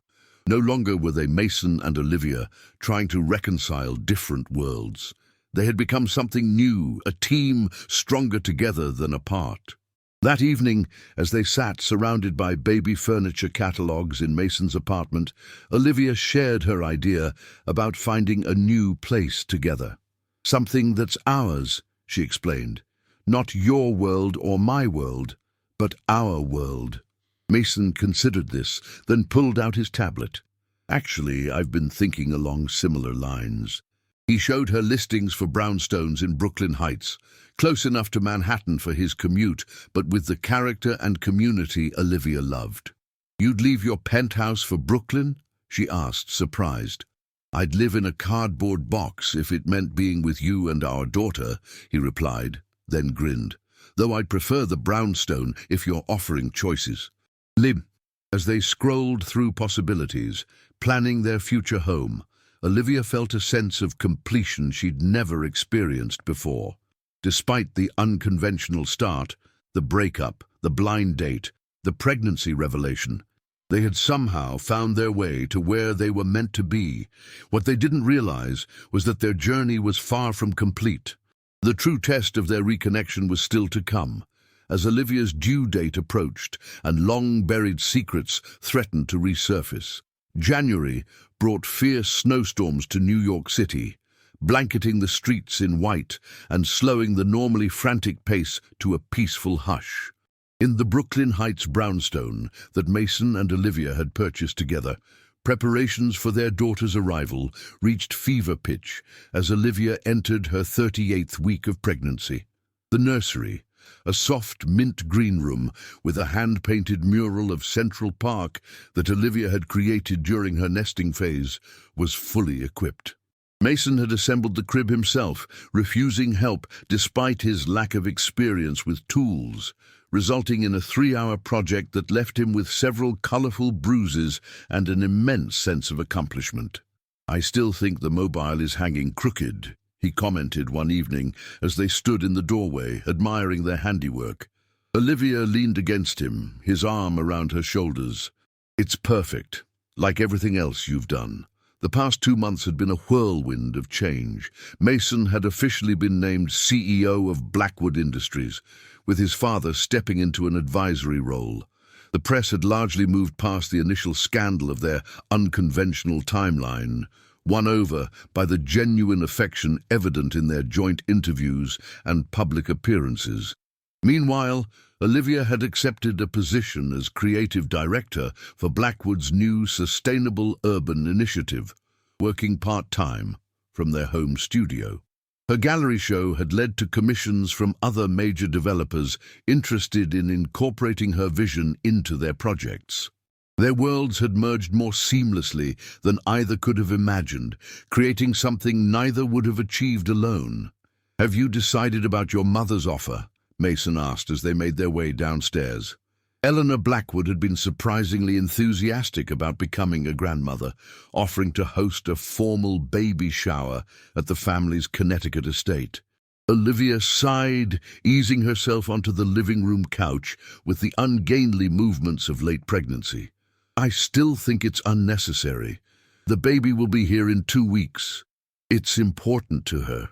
No longer were they Mason and Olivia trying to reconcile different worlds. They had become something new, a team stronger together than apart. That evening, as they sat surrounded by baby furniture catalogues in Mason's apartment, Olivia shared her idea about finding a new place together. "Something that's ours," she explained. "Not your world or my world, but our world." Mason considered this, then pulled out his tablet. "Actually, I've been thinking along similar lines." He showed her listings for brownstones in Brooklyn Heights, close enough to Manhattan for his commute, but with the character and community Olivia loved. "You'd leave your penthouse for Brooklyn?" she asked, surprised. "I'd live in a cardboard box if it meant being with you and our daughter," he replied, then grinned. "Though I'd prefer the brownstone if you're offering choices." Lim. As they scrolled through possibilities, planning their future home, Olivia felt a sense of completion she'd never experienced before. Despite the unconventional start, the breakup, the blind date, the pregnancy revelation, they had somehow found their way to where they were meant to be. What they didn't realize was that their journey was far from complete. The true test of their reconnection was still to come, as Olivia's due date approached and long-buried secrets threatened to resurface. January brought fierce snowstorms to New York City, blanketing the streets in white and slowing the normally frantic pace to a peaceful hush. In the Brooklyn Heights brownstone that Mason and Olivia had purchased together, preparations for their daughter's arrival reached fever pitch as Olivia entered her 38th week of pregnancy. The nursery, a soft mint green room with a hand-painted mural of Central Park that Olivia had created during her nesting phase, was fully equipped. Mason had assembled the crib himself, refusing help despite his lack of experience with tools, resulting in a 3-hour project that left him with several colorful bruises and an immense sense of accomplishment. "I still think the mobile is hanging crooked," he commented one evening as they stood in the doorway, admiring their handiwork. Olivia leaned against him, his arm around her shoulders. "It's perfect, like everything else you've done. The past 2 months had been a whirlwind of change. Mason had officially been named CEO of Blackwood Industries, with his father stepping into an advisory role. The press had largely moved past the initial scandal of their unconventional timeline, won over by the genuine affection evident in their joint interviews and public appearances. Meanwhile, Olivia had accepted a position as creative director for Blackwood's new sustainable urban initiative, working part-time from their home studio. Her gallery show had led to commissions from other major developers interested in incorporating her vision into their projects. Their worlds had merged more seamlessly than either could have imagined, creating something neither would have achieved alone. "Have you decided about your mother's offer?" Mason asked as they made their way downstairs. Eleanor Blackwood had been surprisingly enthusiastic about becoming a grandmother, offering to host a formal baby shower at the family's Connecticut estate. Olivia sighed, easing herself onto the living room couch with the ungainly movements of late pregnancy. "I still think it's unnecessary. The baby will be here in 2 weeks. It's important to her,"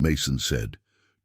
Mason said,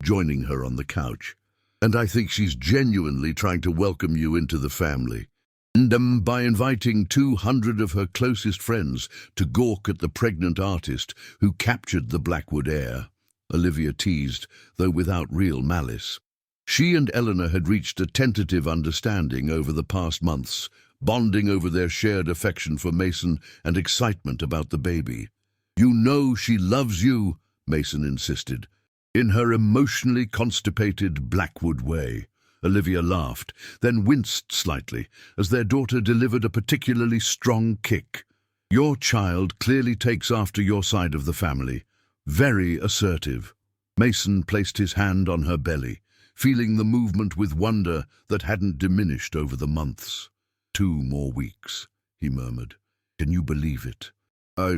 joining her on the couch. "And I think she's genuinely trying to welcome you into the family. And by inviting 200 of her closest friends to gawk at the pregnant artist who captured the Blackwood heir," Olivia teased, though without real malice. She and Eleanor had reached a tentative understanding over the past months, bonding over their shared affection for Mason and excitement about the baby. "You know she loves you," Mason insisted, in her emotionally constipated Blackwood way. Olivia laughed, then winced slightly as their daughter delivered a particularly strong kick. "Your child clearly takes after your side of the family. Very assertive." Mason placed his hand on her belly, feeling the movement with wonder that hadn't diminished over the months. 2 more weeks, he murmured. "Can you believe it?"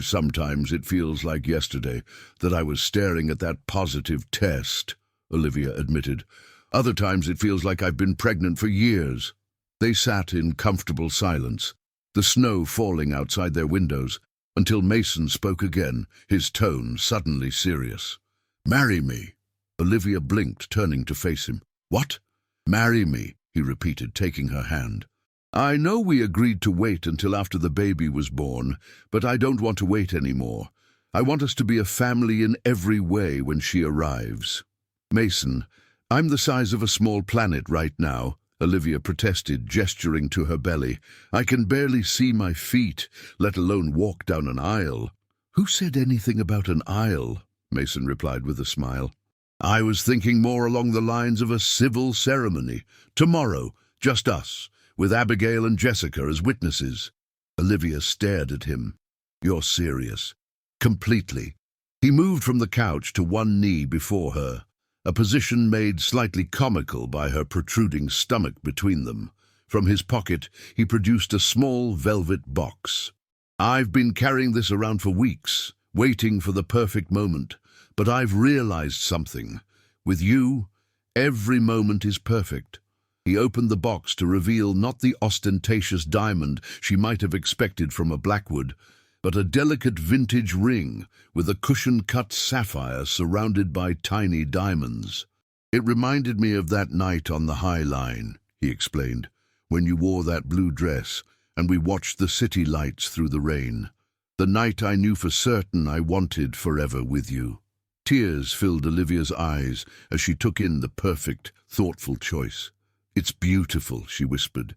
Sometimes it feels like yesterday that I was staring at that positive test," Olivia admitted. "Other times it feels like I've been pregnant for years." They sat in comfortable silence, the snow falling outside their windows, until Mason spoke again, his tone suddenly serious. "Marry me." Olivia blinked, turning to face him. "What?" "Marry me," he repeated, taking her hand. "I know we agreed to wait until after the baby was born, but I don't want to wait anymore. I want us to be a family in every way when she arrives." "Mason, I'm the size of a small planet right now," Olivia protested, gesturing to her belly. "I can barely see my feet, let alone walk down an aisle." "Who said anything about an aisle?" Mason replied with a smile. "I was thinking more along the lines of a civil ceremony. Tomorrow, just us, with Abigail and Jessica as witnesses." Olivia stared at him. "You're serious?" "Completely." He moved from the couch to one knee before her, a position made slightly comical by her protruding stomach between them. From his pocket, he produced a small velvet box. "I've been carrying this around for weeks, waiting for the perfect moment, but I've realized something. With you, every moment is perfect." He opened the box to reveal not the ostentatious diamond she might have expected from a Blackwood, but a delicate vintage ring with a cushion-cut sapphire surrounded by tiny diamonds. "It reminded me of that night on the High Line," he explained, "when you wore that blue dress and we watched the city lights through the rain. The night I knew for certain I wanted forever with you." Tears filled Olivia's eyes as she took in the perfect, thoughtful choice. "It's beautiful," she whispered.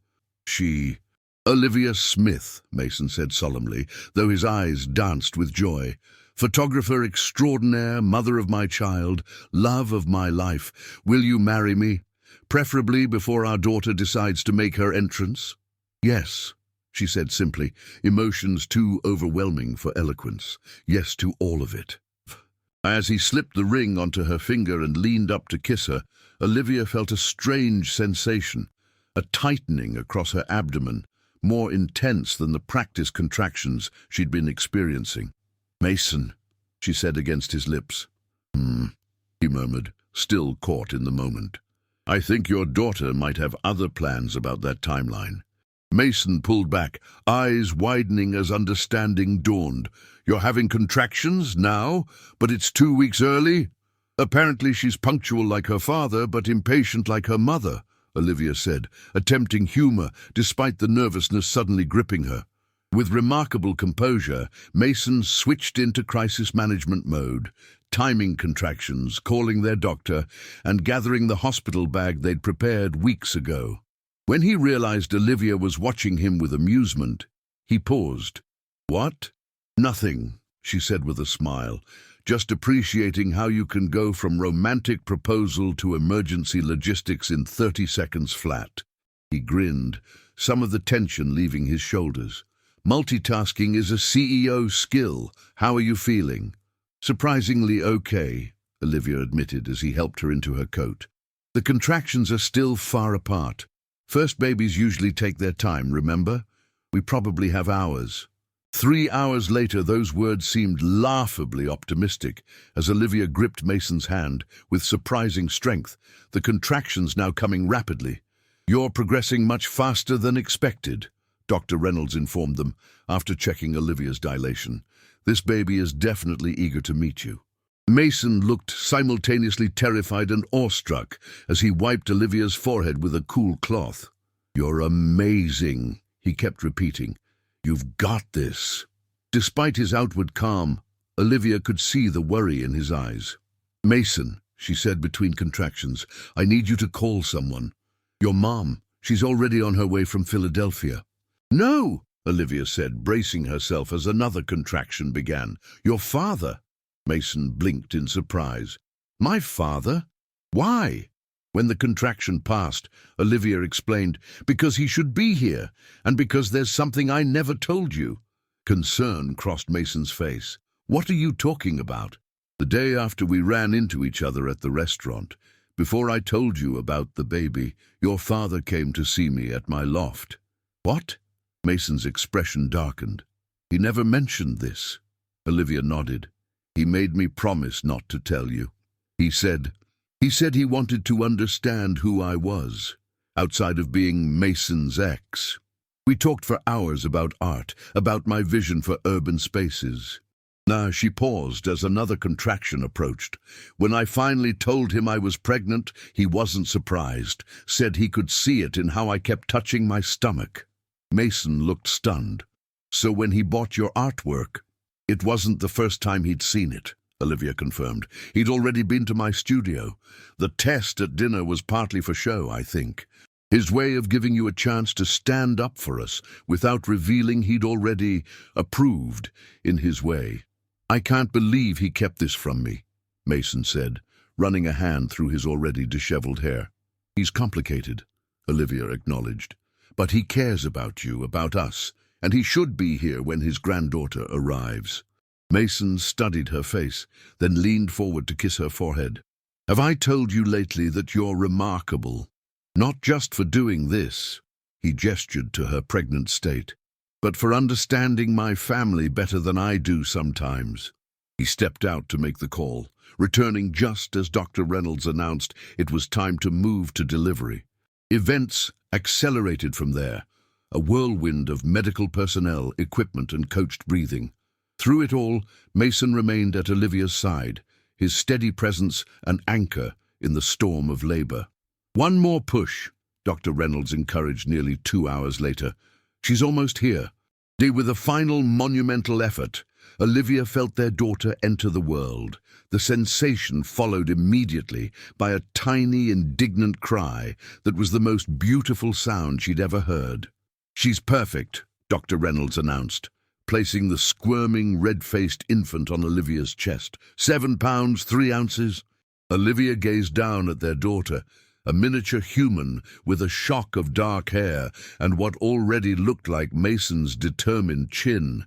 "Olivia Smith," Mason said solemnly, though his eyes danced with joy. "Photographer extraordinaire, mother of my child, love of my life. Will you marry me? Preferably before our daughter decides to make her entrance?" "Yes," she said simply, emotions too overwhelming for eloquence. "Yes to all of it." As he slipped the ring onto her finger and leaned up to kiss her, Olivia felt a strange sensation, a tightening across her abdomen, more intense than the practice contractions she'd been experiencing. "Mason," she said against his lips. He murmured, still caught in the moment. "I think your daughter might have other plans about that timeline." Mason pulled back, eyes widening as understanding dawned. You're having contractions now, but it's 2 weeks early? Apparently she's punctual like her father, but impatient like her mother, Olivia said, attempting humor despite the nervousness suddenly gripping her. With remarkable composure, Mason switched into crisis management mode, timing contractions, calling their doctor, and gathering the hospital bag they'd prepared weeks ago. When he realized Olivia was watching him with amusement, he paused. "What?" "Nothing," she said with a smile, "just appreciating how you can go from romantic proposal to emergency logistics in 30 seconds flat." He grinned, some of the tension leaving his shoulders. "Multitasking is a CEO skill. How are you feeling?" "Surprisingly okay," Olivia admitted as he helped her into her coat. "The contractions are still far apart. First babies usually take their time, remember? We probably have hours." 3 hours later, those words seemed laughably optimistic as Olivia gripped Mason's hand with surprising strength, the contractions now coming rapidly. "You're progressing much faster than expected," Dr. Reynolds informed them after checking Olivia's dilation. "This baby is definitely eager to meet you." Mason looked simultaneously terrified and awestruck as he wiped Olivia's forehead with a cool cloth. "You're amazing," he kept repeating. "You've got this." Despite his outward calm, Olivia could see the worry in his eyes. "Mason," she said between contractions, "I need you to call someone. Your mom, she's already on her way from Philadelphia." "No," Olivia said, bracing herself as another contraction began. "Your father?" Mason blinked in surprise. "My father? Why?" When the contraction passed, Olivia explained, "Because he should be here, and because there's something I never told you." Concern crossed Mason's face. "What are you talking about?" "The day after we ran into each other at the restaurant, before I told you about the baby, your father came to see me at my loft." "What?" Mason's expression darkened. "He never mentioned this." Olivia nodded. "He made me promise not to tell you. He said he wanted to understand who I was, outside of being Mason's ex. We talked for hours about art, about my vision for urban spaces." She paused as another contraction approached. "When I finally told him I was pregnant, he wasn't surprised, said he could see it in how I kept touching my stomach." Mason looked stunned. "So when he bought your artwork—" "It wasn't the first time he'd seen it," Olivia confirmed. "He'd already been to my studio. The test at dinner was partly for show, I think. His way of giving you a chance to stand up for us without revealing he'd already approved in his way." "I can't believe he kept this from me," Mason said, running a hand through his already disheveled hair. "He's complicated," Olivia acknowledged. "But he cares about you, about us, and he should be here when his granddaughter arrives." Mason studied her face, then leaned forward to kiss her forehead. "Have I told you lately that you're remarkable? Not just for doing this," he gestured to her pregnant state, "but for understanding my family better than I do sometimes." He stepped out to make the call, returning just as Dr. Reynolds announced it was time to move to delivery. Events accelerated from there, a whirlwind of medical personnel, equipment, and coached breathing. Through it all, Mason remained at Olivia's side, his steady presence an anchor in the storm of labor. "One more push," Dr. Reynolds encouraged nearly 2 hours later. "She's almost here." With a final monumental effort, Olivia felt their daughter enter the world. The sensation followed immediately by a tiny, indignant cry that was the most beautiful sound she'd ever heard. "She's perfect," Dr. Reynolds announced, placing the squirming, red-faced infant on Olivia's chest. 7 pounds, 3 ounces. Olivia gazed down at their daughter, a miniature human with a shock of dark hair and what already looked like Mason's determined chin.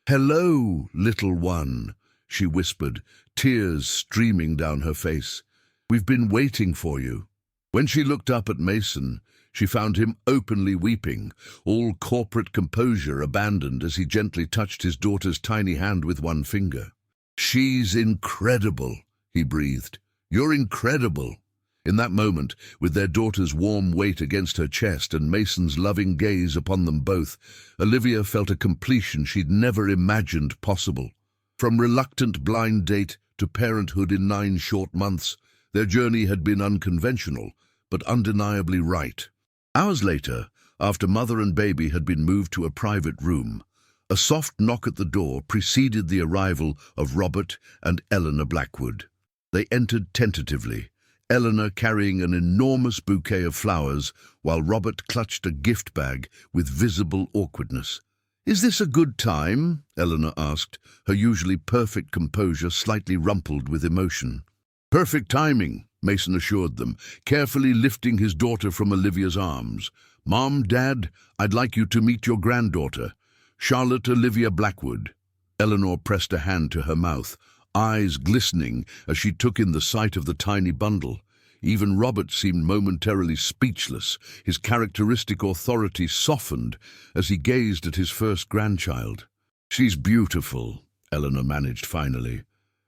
"Hello, little one," she whispered, tears streaming down her face. "We've been waiting for you." When she looked up at Mason, she found him openly weeping, all corporate composure abandoned as he gently touched his daughter's tiny hand with one finger. "She's incredible," he breathed. "You're incredible." In that moment, with their daughter's warm weight against her chest and Mason's loving gaze upon them both, Olivia felt a completion she'd never imagined possible. From reluctant blind date to parenthood in 9 short months, their journey had been unconventional, but undeniably right. Hours later, after mother and baby had been moved to a private room, a soft knock at the door preceded the arrival of Robert and Eleanor Blackwood. They entered tentatively, Eleanor carrying an enormous bouquet of flowers, while Robert clutched a gift bag with visible awkwardness. "Is this a good time?" Eleanor asked, her usually perfect composure slightly rumpled with emotion. "Perfect timing," Mason assured them, carefully lifting his daughter from Olivia's arms. "Mom, Dad, I'd like you to meet your granddaughter, Charlotte Olivia Blackwood." Eleanor pressed a hand to her mouth, eyes glistening as she took in the sight of the tiny bundle. Even Robert seemed momentarily speechless, his characteristic authority softened as he gazed at his first grandchild. "She's beautiful," Eleanor managed finally.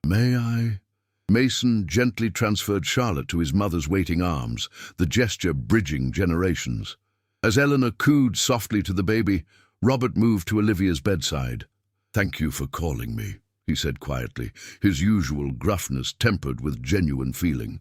"May I?" Mason gently transferred Charlotte to his mother's waiting arms, the gesture bridging generations. As Eleanor cooed softly to the baby, Robert moved to Olivia's bedside. "Thank you for calling me," he said quietly, his usual gruffness tempered with genuine feeling.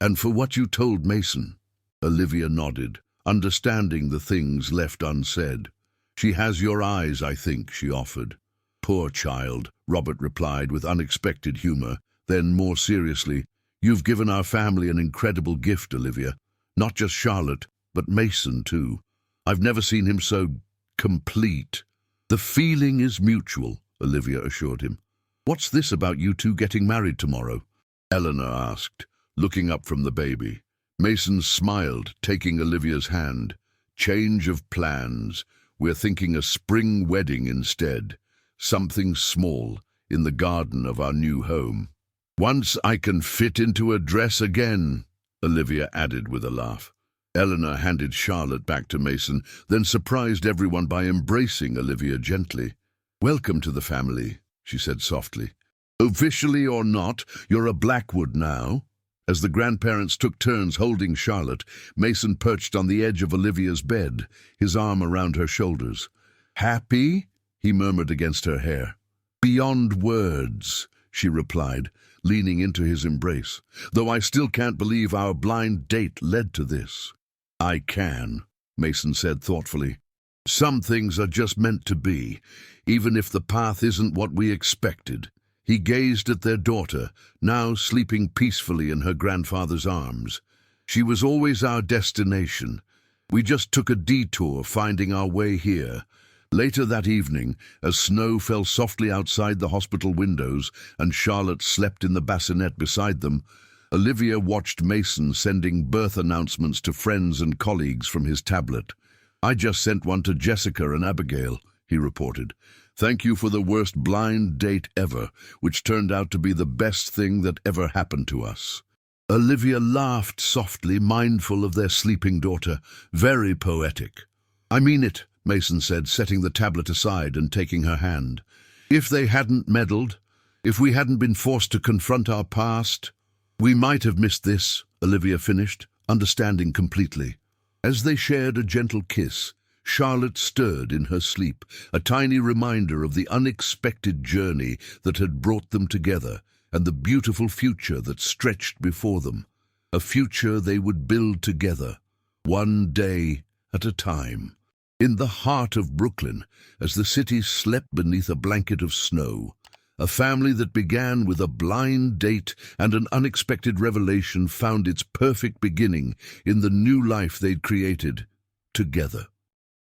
"And for what you told Mason." Olivia nodded, understanding the things left unsaid. "She has your eyes, I think," she offered. "Poor child," Robert replied with unexpected humor. Then, more seriously, "You've given our family an incredible gift, Olivia. Not just Charlotte, but Mason, too. I've never seen him so complete." "The feeling is mutual," Olivia assured him. "What's this about you two getting married tomorrow?" Eleanor asked, looking up from the baby. Mason smiled, taking Olivia's hand. "Change of plans. We're thinking a spring wedding instead. Something small, in the garden of our new home." "Once I can fit into a dress again," Olivia added with a laugh. Eleanor handed Charlotte back to Mason, then surprised everyone by embracing Olivia gently. "Welcome to the family," she said softly. "Officially or not, you're a Blackwood now." As the grandparents took turns holding Charlotte, Mason perched on the edge of Olivia's bed, his arm around her shoulders. "Happy?" he murmured against her hair. "Beyond words," she replied, leaning into his embrace. "Though I still can't believe our blind date led to this." "I can," Mason said thoughtfully. "Some things are just meant to be, even if the path isn't what we expected." He gazed at their daughter, now sleeping peacefully in her grandfather's arms. "She was always our destination. We just took a detour finding our way here." Later that evening, as snow fell softly outside the hospital windows and Charlotte slept in the bassinet beside them, Olivia watched Mason sending birth announcements to friends and colleagues from his tablet. "I just sent one to Jessica and Abigail," he reported. "Thank you for the worst blind date ever, which turned out to be the best thing that ever happened to us." Olivia laughed softly, mindful of their sleeping daughter. "Very poetic." "I mean it," Mason said, setting the tablet aside and taking her hand. "If they hadn't meddled, if we hadn't been forced to confront our past, we might have missed this," Olivia finished, understanding completely. As they shared a gentle kiss, Charlotte stirred in her sleep, a tiny reminder of the unexpected journey that had brought them together and the beautiful future that stretched before them. A future they would build together, one day at a time. In the heart of Brooklyn, as the city slept beneath a blanket of snow, a family that began with a blind date and an unexpected revelation found its perfect beginning in the new life they'd created together.